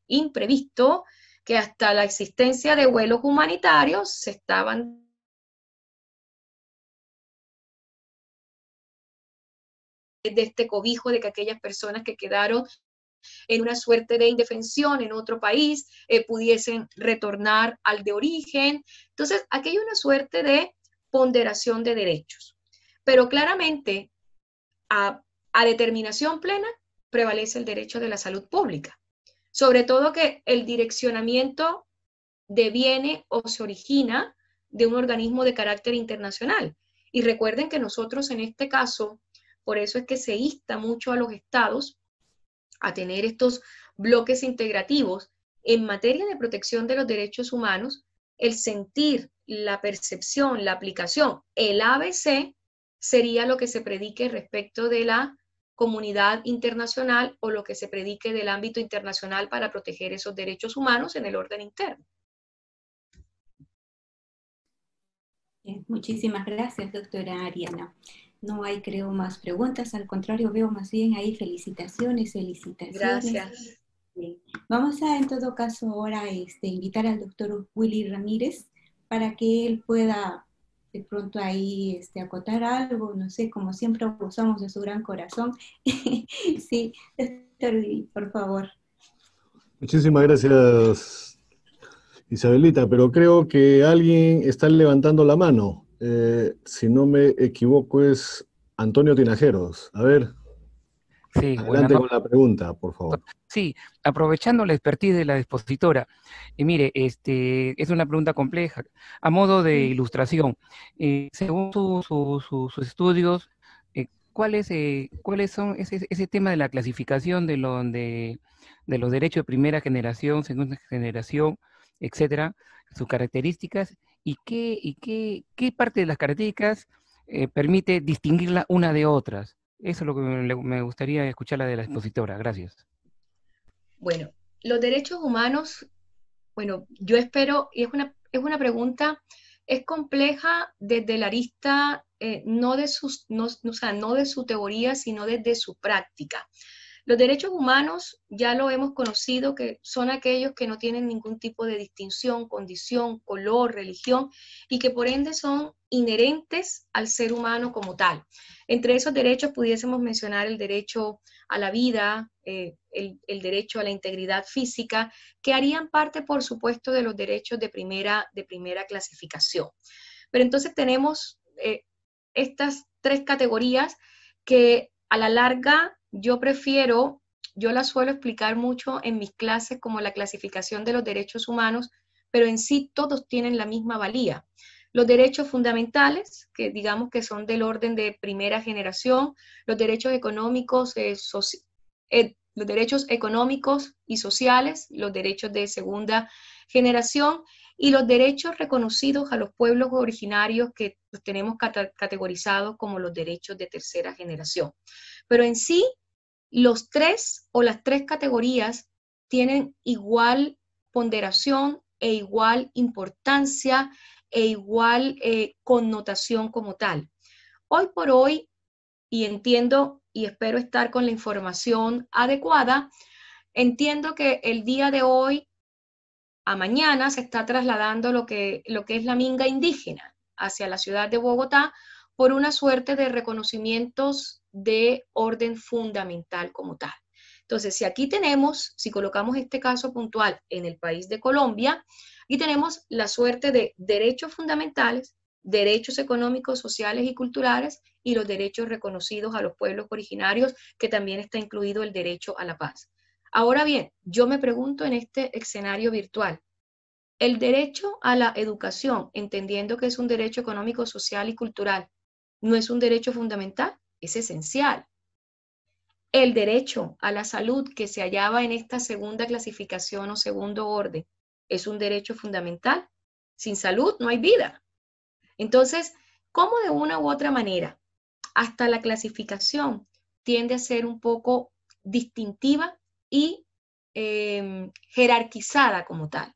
imprevisto, que hasta la existencia de vuelos humanitarios se estaban de este cobijo de que aquellas personas que quedaron en una suerte de indefensión en otro país pudiesen retornar al de origen. Entonces, aquí hay una suerte de ponderación de derechos. Pero claramente, a determinación plena, prevalece el derecho de la salud pública. Sobre todo que el direccionamiento deviene o se origina de un organismo de carácter internacional. Y recuerden que nosotros en este caso, por eso es que se insta mucho a los estados a tener estos bloques integrativos en materia de protección de los derechos humanos, el sentir, la percepción, la aplicación, el ABC sería lo que se predique respecto de la comunidad internacional o lo que se predique del ámbito internacional para proteger esos derechos humanos en el orden interno. Bien, muchísimas gracias, doctora Ariana. No hay, creo, más preguntas, al contrario, veo más bien ahí felicitaciones. Gracias. Bien. Vamos a, en todo caso, ahora invitar al doctor Willy Ramírez para que él pueda de pronto ahí acotar algo, no sé, como siempre abusamos de su gran corazón. Sí, doctor Willy, por favor. Muchísimas gracias, Isabelita, pero creo que alguien está levantando la mano. Si no me equivoco es Antonio Tinajeros. A ver, sí, adelante con la pregunta, por favor. Sí, aprovechando la expertise de la expositora, mire, es una pregunta compleja. A modo de ilustración, según sus estudios, ¿cuáles son ese tema de la clasificación de los derechos de primera generación, segunda generación, etcétera, sus características y qué parte de las características permite distinguirla una de otras? Eso es lo que me gustaría escuchar la de la expositora. Gracias. Bueno, los derechos humanos, bueno, yo espero, y es una pregunta, es compleja desde la arista no de su teoría, sino desde su práctica. Los derechos humanos ya lo hemos conocido que son aquellos que no tienen ningún tipo de distinción, condición, color, religión y que por ende son inherentes al ser humano como tal. Entre esos derechos pudiésemos mencionar el derecho a la vida, el derecho a la integridad física, que harían parte, por supuesto, de los derechos de primera clasificación. Pero entonces tenemos estas tres categorías que a la larga yo las suelo explicar mucho en mis clases como la clasificación de los derechos humanos, pero en sí todos tienen la misma valía. Los derechos fundamentales, que digamos que son del orden de primera generación, los derechos económicos, los derechos económicos y sociales, los derechos de segunda generación y los derechos reconocidos a los pueblos originarios que los tenemos categorizados como los derechos de tercera generación. Pero en sí, los tres o las tres categorías tienen igual ponderación e igual importancia e igual connotación como tal. Hoy por hoy, y entiendo y espero estar con la información adecuada, entiendo que el día de hoy a mañana se está trasladando lo que es la minga indígena hacia la ciudad de Bogotá por una suerte de reconocimientos de orden fundamental como tal. Entonces, si colocamos este caso puntual en el país de Colombia, y tenemos la suerte de derechos fundamentales, derechos económicos, sociales y culturales, y los derechos reconocidos a los pueblos originarios, que también está incluido el derecho a la paz. Ahora bien, yo me pregunto en este escenario virtual, El derecho a la educación, entendiendo que es un derecho económico, social y cultural, no es un derecho fundamental, es esencial. El derecho a la salud que se hallaba en esta segunda clasificación o segundo orden es un derecho fundamental. Sin salud no hay vida. Entonces, ¿cómo de una u otra manera? Hasta la clasificación tiende a ser un poco distintiva y jerarquizada como tal.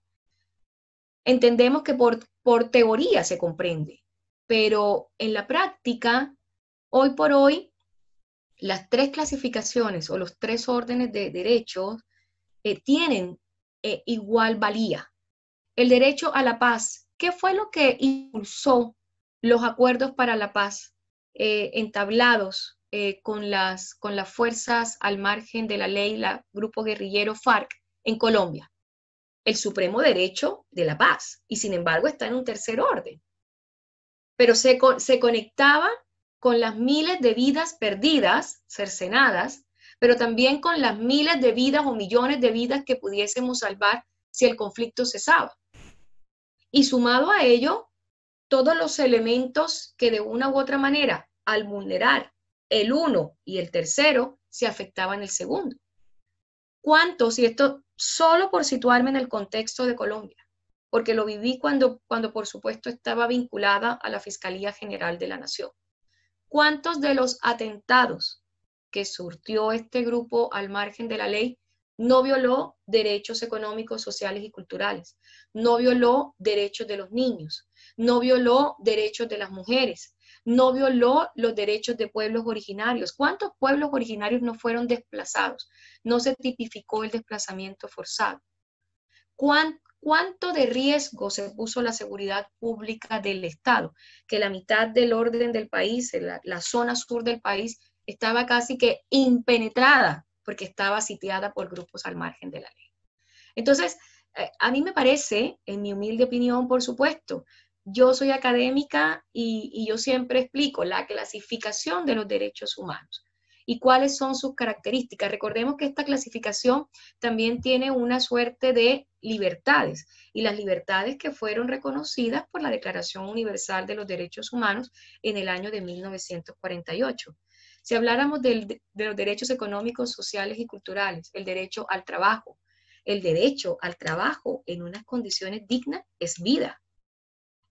Entendemos que por teoría se comprende, pero en la práctica, hoy por hoy, las tres clasificaciones o los tres órdenes de derechos tienen igual valía. El derecho a la paz, ¿qué fue lo que impulsó los acuerdos para la paz entablados con las fuerzas al margen de la ley, el grupo guerrillero FARC en Colombia? El supremo derecho de la paz, y sin embargo está en un tercer orden. Pero se conectaba con las miles de vidas perdidas, cercenadas, pero también con las miles de vidas o millones de vidas que pudiésemos salvar si el conflicto cesaba. Y sumado a ello, todos los elementos que de una u otra manera, al vulnerar el uno y el tercero, se afectaban el segundo. ¿Cuántos? Y esto solo por situarme en el contexto de Colombia, porque lo viví cuando por supuesto estaba vinculada a la Fiscalía General de la Nación. ¿Cuántos de los atentados que surtió este grupo al margen de la ley no violó derechos económicos, sociales y culturales? No violó derechos de los niños, no violó derechos de las mujeres, no violó los derechos de pueblos originarios. ¿Cuántos pueblos originarios no fueron desplazados? No se tipificó el desplazamiento forzado. ¿Cuánto de riesgo se puso la seguridad pública del Estado? Que la mitad del orden del país, la zona sur del país, estaba casi que impenetrada porque estaba sitiada por grupos al margen de la ley. Entonces, a mí me parece, en mi humilde opinión, por supuesto, yo soy académica y yo siempre explico la clasificación de los derechos humanos y cuáles son sus características. Recordemos que esta clasificación también tiene una suerte de libertades, y las libertades que fueron reconocidas por la Declaración Universal de los Derechos Humanos en el año de 1948. Si habláramos de los derechos económicos, sociales y culturales, el derecho al trabajo en unas condiciones dignas es vida.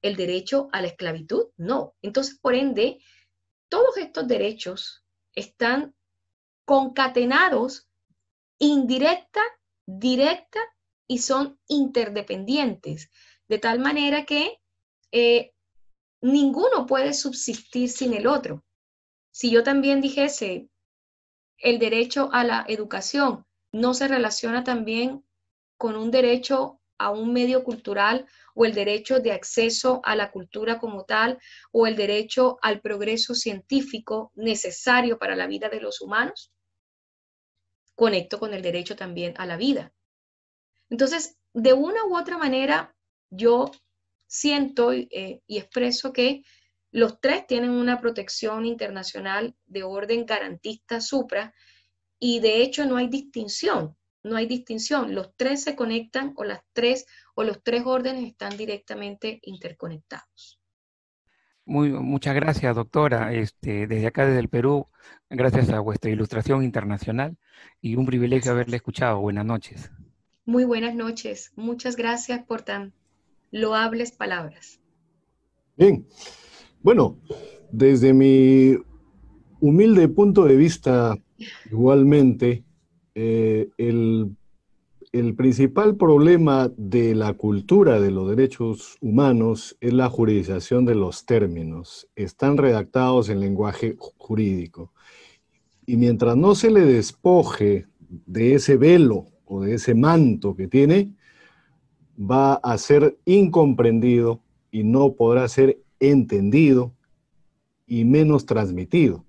El derecho a la esclavitud, no. Entonces, por ende, todos estos derechos están concatenados indirecta, directa y son interdependientes, de tal manera que ninguno puede subsistir sin el otro. Si yo también dijese el derecho a la educación no se relaciona también con un derecho a un medio cultural o el derecho de acceso a la cultura como tal o el derecho al progreso científico necesario para la vida de los humanos, conecto con el derecho también a la vida. Entonces, de una u otra manera, yo siento y expreso que los tres tienen una protección internacional de orden garantista supra y de hecho no hay distinción. Los tres se conectan o los tres órdenes están directamente interconectados. Muchas gracias, doctora. Desde acá, desde el Perú, gracias a vuestra ilustración internacional y un privilegio haberle escuchado. Buenas noches. Muy buenas noches. Muchas gracias por tan loables palabras. Bien. Bueno, desde mi humilde punto de vista, igualmente, el principal problema de la cultura de los derechos humanos es la juridización de los términos. Están redactados en lenguaje jurídico. Y mientras no se le despoje de ese velo o de ese manto que tiene, va a ser incomprendido y no podrá ser entendido y menos transmitido.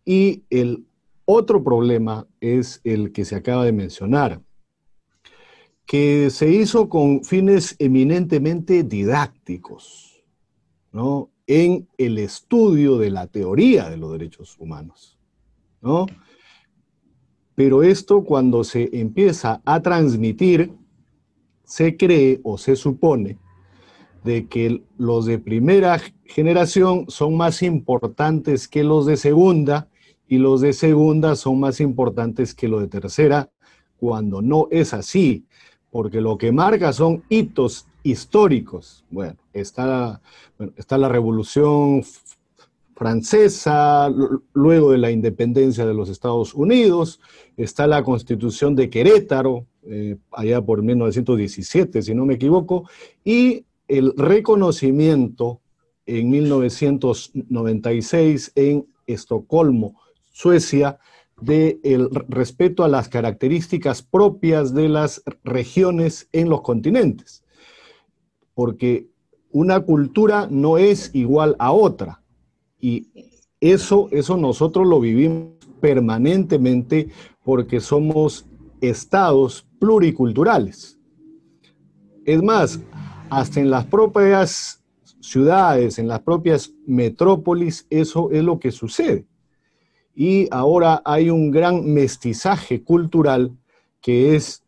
Y el otro problema es el que se acaba de mencionar, que se hizo con fines eminentemente didácticos, ¿no?, en el estudio de la teoría de los derechos humanos, ¿no? Pero esto, cuando se empieza a transmitir, se cree o se supone de que los de primera generación son más importantes que los de segunda y los de segunda son más importantes que los de tercera, cuando no es así, porque lo que marca son hitos históricos. Bueno, está la Revolución Francesa, luego de la independencia de los Estados Unidos, está la Constitución de Querétaro, allá por 1917, si no me equivoco, y el reconocimiento en 1996 en Estocolmo, Suecia, del respeto a las características propias de las regiones en los continentes. Porque una cultura no es igual a otra. Y eso nosotros lo vivimos permanentemente porque somos estados pluriculturales. Es más, hasta en las propias ciudades, en las propias metrópolis, eso es lo que sucede. Y ahora hay un gran mestizaje cultural que es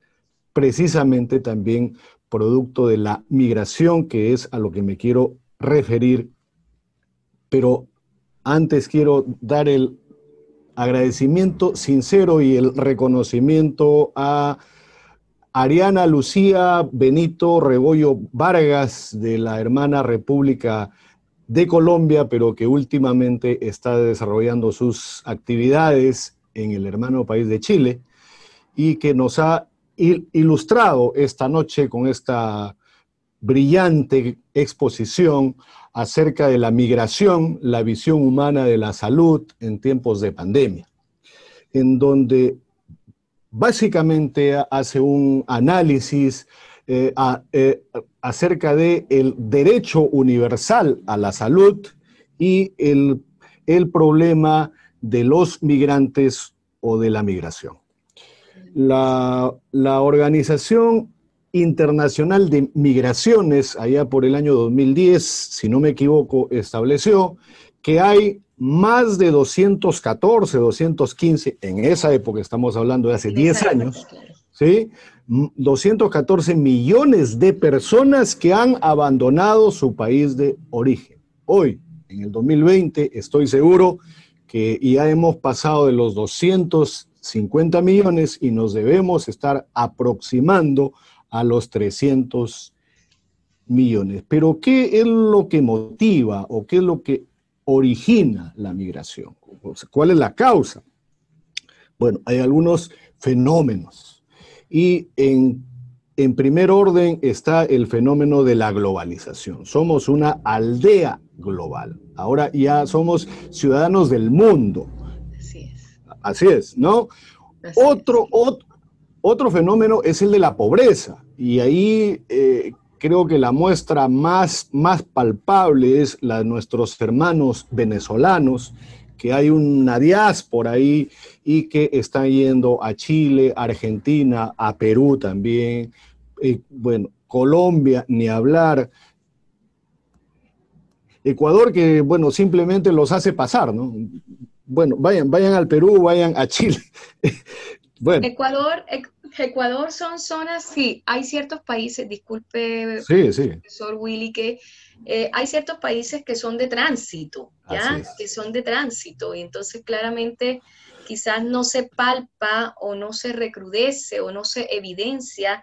precisamente también producto de la migración, que es a lo que me quiero referir. Pero antes quiero dar el agradecimiento sincero y el reconocimiento a Ariana Lucía Benito Rebollo Vargas, de la hermana República de Colombia, pero que últimamente está desarrollando sus actividades en el hermano país de Chile, y que nos ha ilustrado esta noche con esta brillante exposición acerca de la migración, la visión humana de la salud en tiempos de pandemia, en donde básicamente hace un análisis acerca del derecho universal a la salud y el problema de los migrantes o de la migración. La Organización Internacional de Migraciones, allá por el año 2010, si no me equivoco, estableció que hay más de 214, 215, en esa época, estamos hablando de hace 10 años, ¿sí? 214 millones de personas que han abandonado su país de origen. Hoy, en el 2020, estoy seguro que ya hemos pasado de los 250 millones y nos debemos estar aproximando a los 300 millones. Pero ¿qué es lo que motiva o qué es lo que origina la migración? ¿Cuál es la causa? Bueno, hay algunos fenómenos. Y en primer orden está el fenómeno de la globalización. Somos una aldea global. Ahora ya somos ciudadanos del mundo. Así es. Así es, ¿no? Así Otro fenómeno es el de la pobreza. Y ahí creo que la muestra más palpable es la de nuestros hermanos venezolanos, que hay una diáspora ahí y que están yendo a Chile, Argentina, a Perú también, bueno, Colombia, ni hablar. Ecuador, que, bueno, simplemente los hace pasar, ¿no? Bueno, vayan al Perú, vayan a Chile. Bueno. Ecuador son zonas, sí, hay ciertos países, disculpe, sí. profesor Willy, que hay ciertos países que son de tránsito, ¿ya? Que son de tránsito, y entonces claramente quizás no se palpa o no se recrudece o no se evidencia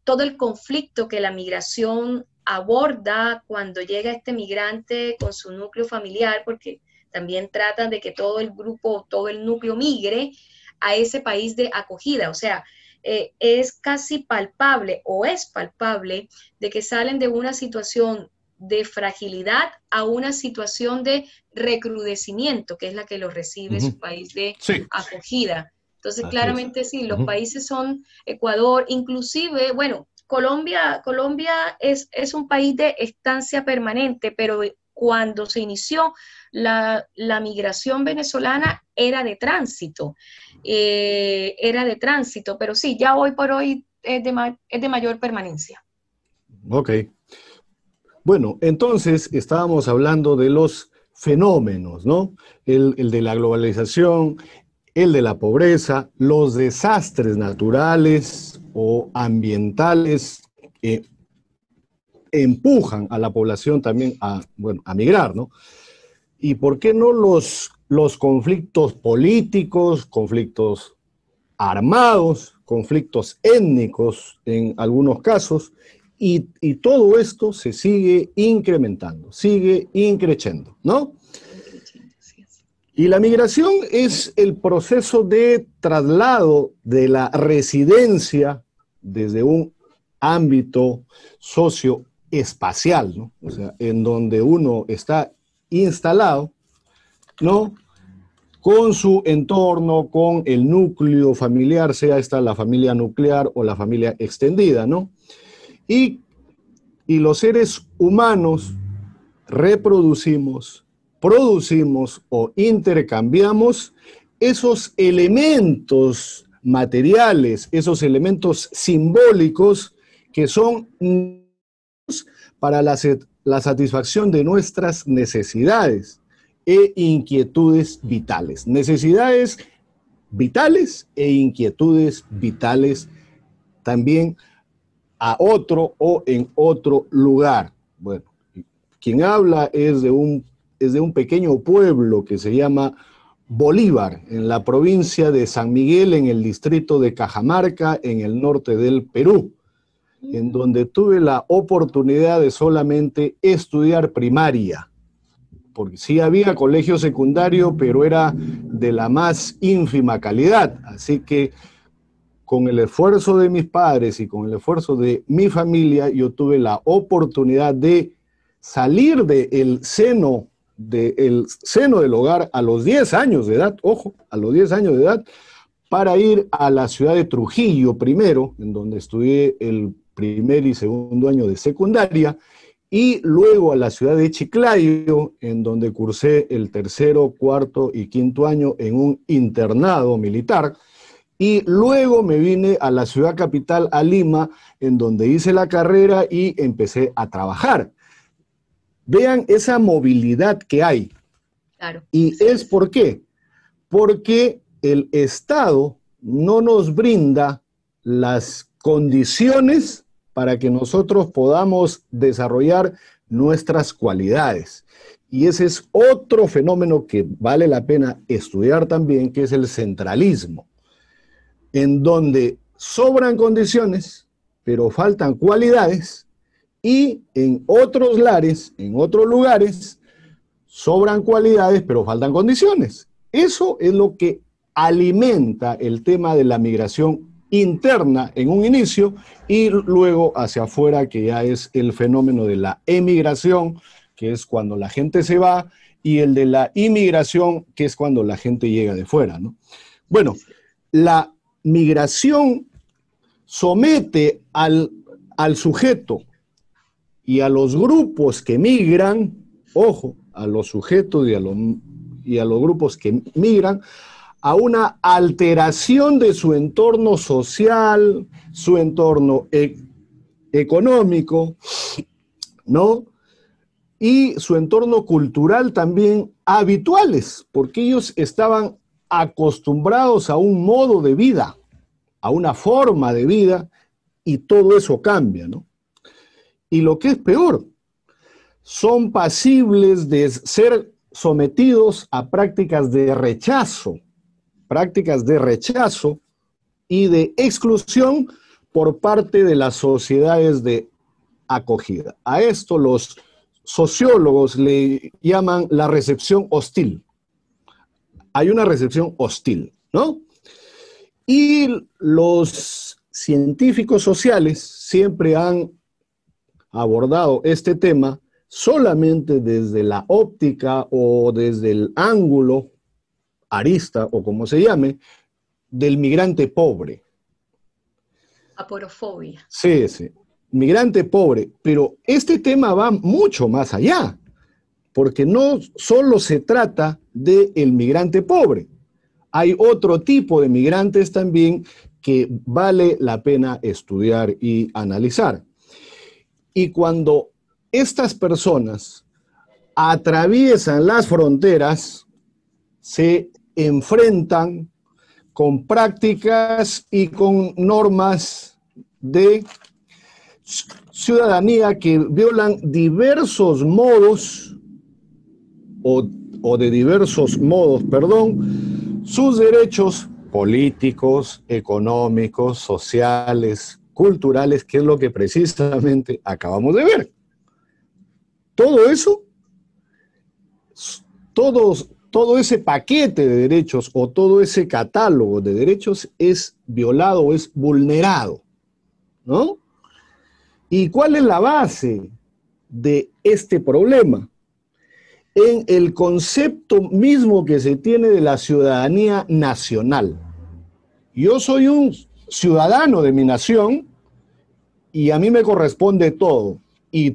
todo el conflicto que la migración aborda cuando llega este migrante con su núcleo familiar, porque también tratan de que todo el grupo, todo el núcleo migre a ese país de acogida. O sea, es casi palpable o es palpable de que salen de una situación de fragilidad a una situación de recrudecimiento, que es la que los recibe su país de acogida. Entonces, claramente sí, los países son Ecuador, inclusive, bueno, Colombia es un país de estancia permanente, pero cuando se inició la migración venezolana era de tránsito, pero sí, ya hoy por hoy es de mayor permanencia. Ok. Bueno, entonces estábamos hablando de los fenómenos, ¿no? El de la globalización, el de la pobreza, los desastres naturales, o ambientales empujan a la población también a, bueno, a migrar, ¿no? ¿Y por qué no los conflictos políticos, conflictos armados, conflictos étnicos en algunos casos? Y todo esto se sigue incrementando, sigue increciendo, ¿no? Y la migración es el proceso de traslado de la residencia desde un ámbito socioespacial, ¿no? O sea, en donde uno está instalado, ¿no? Con su entorno, con el núcleo familiar, sea esta la familia nuclear o la familia extendida, ¿no? Y los seres humanos reproducimos, producimos o intercambiamos esos elementos materiales, esos elementos simbólicos que son para la satisfacción de nuestras necesidades e inquietudes vitales. Necesidades vitales e inquietudes vitales también a otro o en otro lugar. Bueno, quien habla es de un pequeño pueblo que se llama Bolívar, en la provincia de San Miguel, en el distrito de Cajamarca, en el norte del Perú, en donde tuve la oportunidad de solamente estudiar primaria, porque sí había colegio secundario, pero era de la más ínfima calidad, así que con el esfuerzo de mis padres y con el esfuerzo de mi familia, yo tuve la oportunidad de salir del seno del hogar a los 10 años de edad, ojo, a los 10 años de edad, para ir a la ciudad de Trujillo primero, en donde estudié el primer y segundo año de secundaria, y luego a la ciudad de Chiclayo, en donde cursé el tercero, cuarto y quinto año en un internado militar, y luego me vine a la ciudad capital, a Lima, en donde hice la carrera y empecé a trabajar. Vean esa movilidad que hay. Claro. ¿Y es por qué? Porque el Estado no nos brinda las condiciones para que nosotros podamos desarrollar nuestras cualidades. Y ese es otro fenómeno que vale la pena estudiar también, que es el centralismo, en donde sobran condiciones, pero faltan cualidades, y en otros lares, en otros lugares, sobran cualidades, pero faltan condiciones. Eso es lo que alimenta el tema de la migración interna en un inicio y luego hacia afuera, que ya es el fenómeno de la emigración, que es cuando la gente se va, y el de la inmigración, que es cuando la gente llega de fuera, ¿no? Bueno, la migración somete al sujeto y a los grupos que migran, ojo, a los sujetos y a los grupos que migran, a una alteración de su entorno social, su entorno económico, ¿no? Y su entorno cultural también habituales, porque ellos estaban acostumbrados a un modo de vida, a una forma de vida, y todo eso cambia, ¿no? Y lo que es peor, son pasibles de ser sometidos a prácticas de rechazo y de exclusión por parte de las sociedades de acogida. A esto los sociólogos le llaman la recepción hostil. Hay una recepción hostil, ¿no? Y los científicos sociales siempre han abordado este tema solamente desde la óptica o desde el ángulo, arista o como se llame, del migrante pobre. Aporofobia. Sí, sí, migrante pobre, pero este tema va mucho más allá, porque no solo se trata del migrante pobre, hay otro tipo de migrantes también que vale la pena estudiar y analizar. Y cuando estas personas atraviesan las fronteras, se enfrentan con prácticas y con normas de ciudadanía que violan diversos modos, o de diversos modos, perdón, sus derechos políticos, económicos, sociales, culturales, que es lo que precisamente acabamos de ver. Todo eso, todo ese paquete de derechos o todo ese catálogo de derechos es violado o es vulnerado, ¿no? ¿Y cuál es la base de este problema? En el concepto mismo que se tiene de la ciudadanía nacional. Yo soy un ciudadano de mi nación y a mí me corresponde todo. Y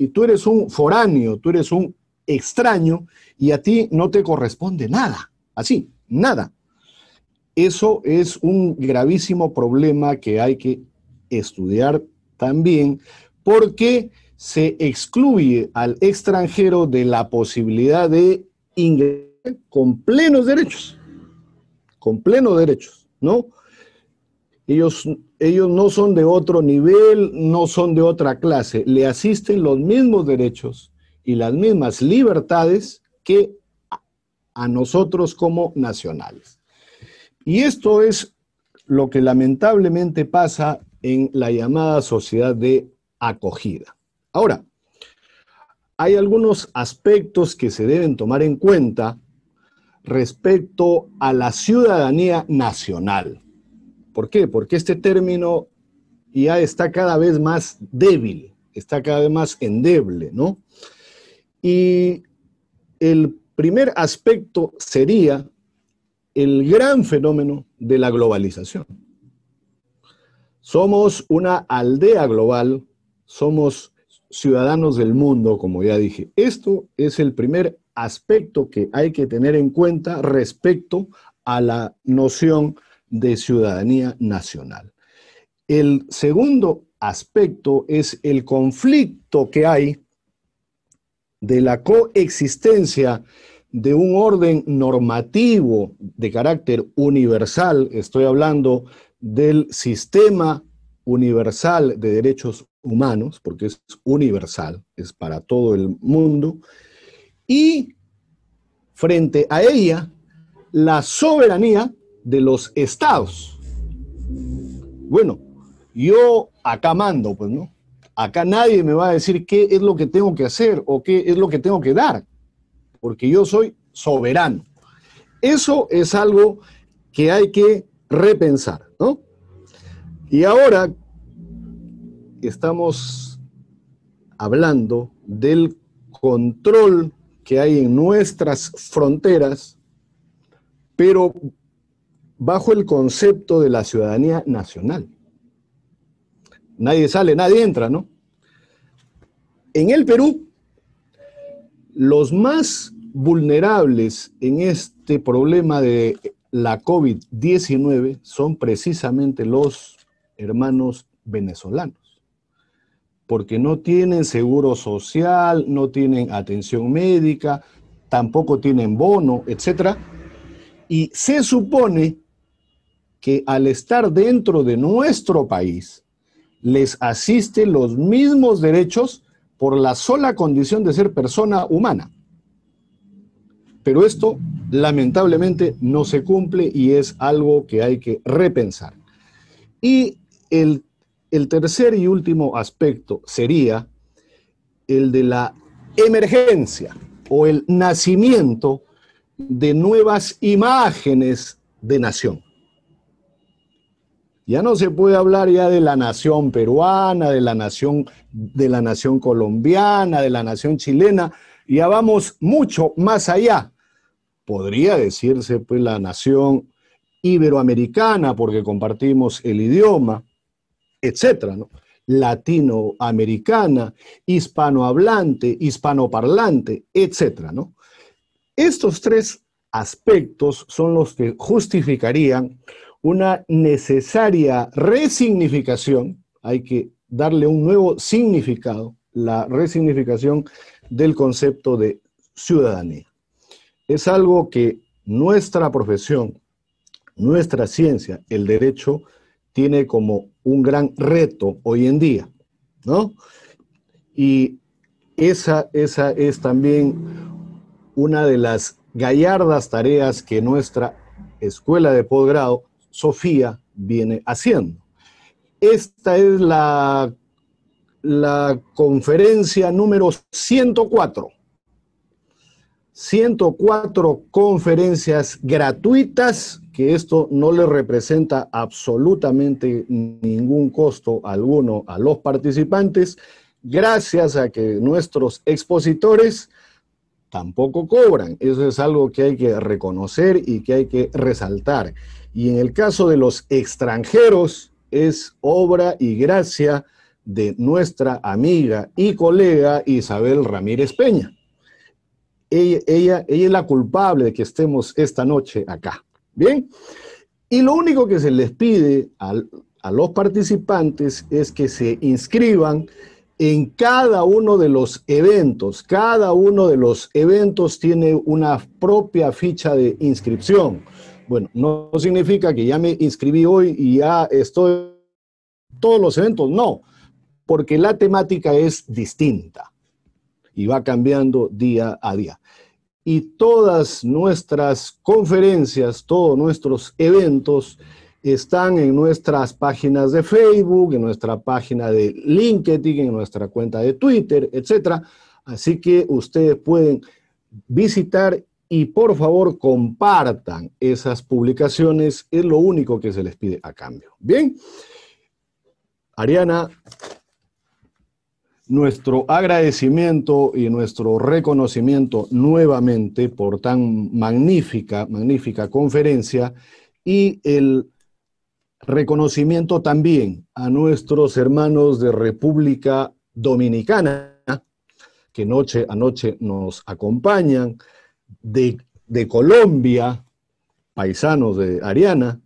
tú eres un foráneo, tú eres un extraño y a ti no te corresponde nada. Así, nada. Eso es un gravísimo problema que hay que estudiar también, porque se excluye al extranjero de la posibilidad de ingresar con plenos derechos, ¿no? Ellos no son de otro nivel, no son de otra clase, le asisten los mismos derechos y las mismas libertades que a nosotros como nacionales. Y esto es lo que lamentablemente pasa en la llamada sociedad de acogida. Ahora, hay algunos aspectos que se deben tomar en cuenta respecto a la ciudadanía nacional. ¿Por qué? Porque este término ya está cada vez más débil, está cada vez más endeble, ¿no? Y el primer aspecto sería el gran fenómeno de la globalización. Somos una aldea global, somos ciudadanos del mundo, como ya dije. Esto es el primer aspecto que hay que tener en cuenta respecto a la noción de ciudadanía nacional. El segundo aspecto es el conflicto que hay de la coexistencia de un orden normativo de carácter universal, estoy hablando del sistema universal de derechos humanos, porque es universal, es para todo el mundo, y frente a ella, la soberanía de los estados. Bueno, yo acá mando, pues, ¿no? Acá nadie me va a decir qué es lo que tengo que hacer o qué es lo que tengo que dar, porque yo soy soberano. Eso es algo que hay que repensar, ¿no? Y ahora estamos hablando del control que hay en nuestras fronteras, pero bajo el concepto de la ciudadanía nacional. Nadie sale, nadie entra, ¿no? En el Perú, los más vulnerables en este problema de la COVID-19 son precisamente los hermanos venezolanos, porque no tienen seguro social, no tienen atención médica, tampoco tienen bono, etc. Y se supone que al estar dentro de nuestro país, les asisten los mismos derechos por la sola condición de ser persona humana. Pero esto, lamentablemente, no se cumple y es algo que hay que repensar. Y el tercer y último aspecto sería el de la emergencia o el nacimiento de nuevas imágenes de nación. Ya no se puede hablar ya de la nación peruana, de la nación colombiana, de la nación chilena. Ya vamos mucho más allá. Podría decirse pues la nación iberoamericana porque compartimos el idioma, etcétera, ¿no? Latinoamericana, hispanohablante, hispanoparlante, etcétera, ¿no? Estos tres aspectos son los que justificarían una necesaria resignificación, hay que darle un nuevo significado, la resignificación del concepto de ciudadanía. Es algo que nuestra profesión, nuestra ciencia, el derecho, tiene como un gran reto hoy en día, ¿no? Y esa es también una de las gallardas tareas que nuestra escuela de posgrado, Sofía, viene haciendo. Esta es la conferencia número 104. 104 conferencias gratuitas, que esto no le representa absolutamente ningún costo alguno a los participantes, gracias a que nuestros expositores tampoco cobran. Eso es algo que hay que reconocer y que hay que resaltar. Y en el caso de los extranjeros, es obra y gracia de nuestra amiga y colega Isabel Ramírez Peña. Ella es la culpable de que estemos esta noche acá. ¿Bien? Y lo único que se les pide a los participantes es que se inscriban en cada uno de los eventos. Cada uno de los eventos tiene una propia ficha de inscripción. Bueno, no significa que ya me inscribí hoy y ya estoy en todos los eventos, no, porque la temática es distinta y va cambiando día a día. Y todas nuestras conferencias, todos nuestros eventos están en nuestras páginas de Facebook, en nuestra página de LinkedIn, en nuestra cuenta de Twitter, etc. Así que ustedes pueden visitar y por favor compartan esas publicaciones, es lo único que se les pide a cambio. Bien, Ariana, nuestro agradecimiento y nuestro reconocimiento nuevamente por tan magnífica conferencia y el reconocimiento también a nuestros hermanos de República Dominicana que anoche nos acompañan, de Colombia, paisanos de Ariana,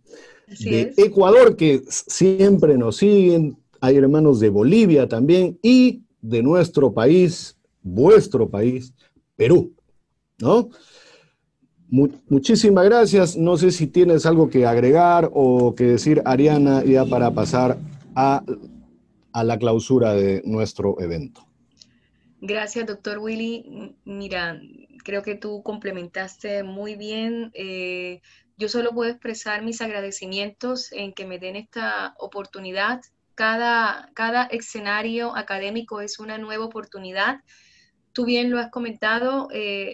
de Ecuador que siempre nos siguen, hay hermanos de Bolivia también y de nuestro país, vuestro país, Perú, ¿no? Muchísimas gracias. No sé si tienes algo que agregar o que decir, Ariana, ya para pasar a la clausura de nuestro evento. Gracias, doctor Willy. Mira, creo que tú complementaste muy bien. Yo solo puedo expresar mis agradecimientos en que me den esta oportunidad. Cada escenario académico es una nueva oportunidad. Tú bien lo has comentado,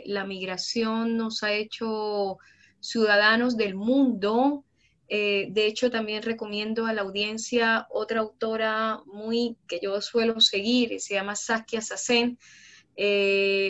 la migración nos ha hecho ciudadanos del mundo. De hecho, también recomiendo a la audiencia otra autora que yo suelo seguir, se llama Saskia Sassen.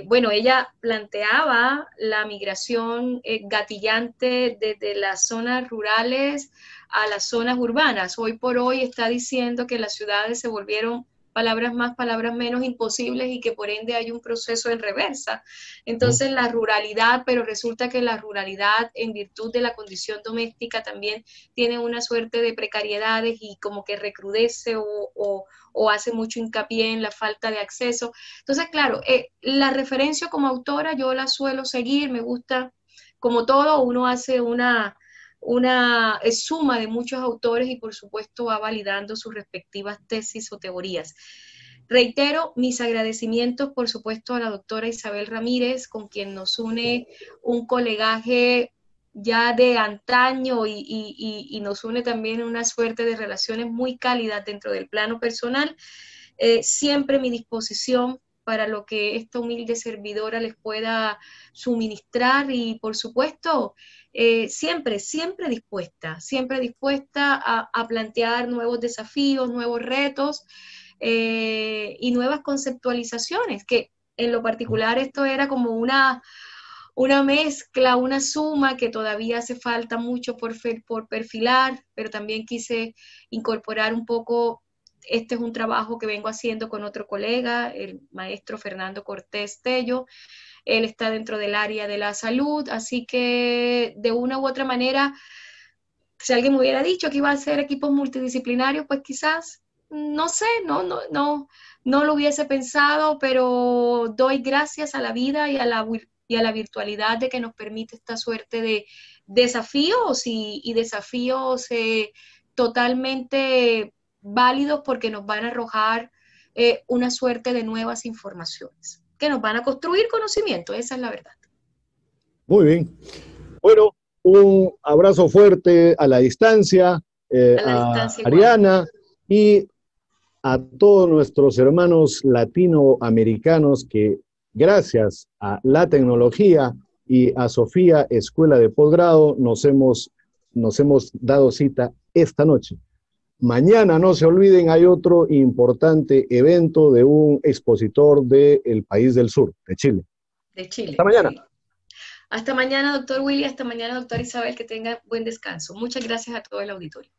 Bueno, ella planteaba la migración gatillante desde las zonas rurales a las zonas urbanas. Hoy por hoy está diciendo que las ciudades se volvieron palabras más, palabras menos imposibles y que por ende hay un proceso en reversa. Entonces la ruralidad, pero resulta que la ruralidad en virtud de la condición doméstica también tiene una suerte de precariedades y como que recrudece o hace mucho hincapié en la falta de acceso. Entonces, claro, la referencia como autora yo la suelo seguir, me gusta, como todo, uno hace una suma de muchos autores y por supuesto va validando sus respectivas tesis o teorías. Reitero mis agradecimientos, por supuesto, a la doctora Isabel Ramírez, con quien nos une un colegaje ya de antaño y nos une también una suerte de relaciones muy cálidas dentro del plano personal. Siempre mi disposición para lo que esta humilde servidora les pueda suministrar y, por supuesto, siempre dispuesta a plantear nuevos desafíos, nuevos retos y nuevas conceptualizaciones, que en lo particular esto era como una mezcla, una suma que todavía hace falta mucho por perfilar, pero también quise incorporar un poco. Este es un trabajo que vengo haciendo con otro colega, el maestro Fernando Cortés Tello. Él está dentro del área de la salud, así que de una u otra manera, si alguien me hubiera dicho que iba a ser equipos multidisciplinarios, pues quizás, no sé, no lo hubiese pensado, pero doy gracias a la vida y a la virtualidad de que nos permite esta suerte de desafíos y desafíos totalmente válidos porque nos van a arrojar una suerte de nuevas informaciones que nos van a construir conocimiento, esa es la verdad. Muy bien. Bueno, un abrazo fuerte a la distancia, a Ariana y a todos nuestros hermanos latinoamericanos que gracias a la tecnología y a Sofía Escuela de Posgrado nos hemos dado cita esta noche. Mañana, no se olviden, hay otro importante evento de un expositor del país del sur, de Chile. De Chile. Hasta mañana. Sí. Hasta mañana, doctor Willy, hasta mañana, doctor Isabel, que tenga buen descanso. Muchas gracias a todo el auditorio.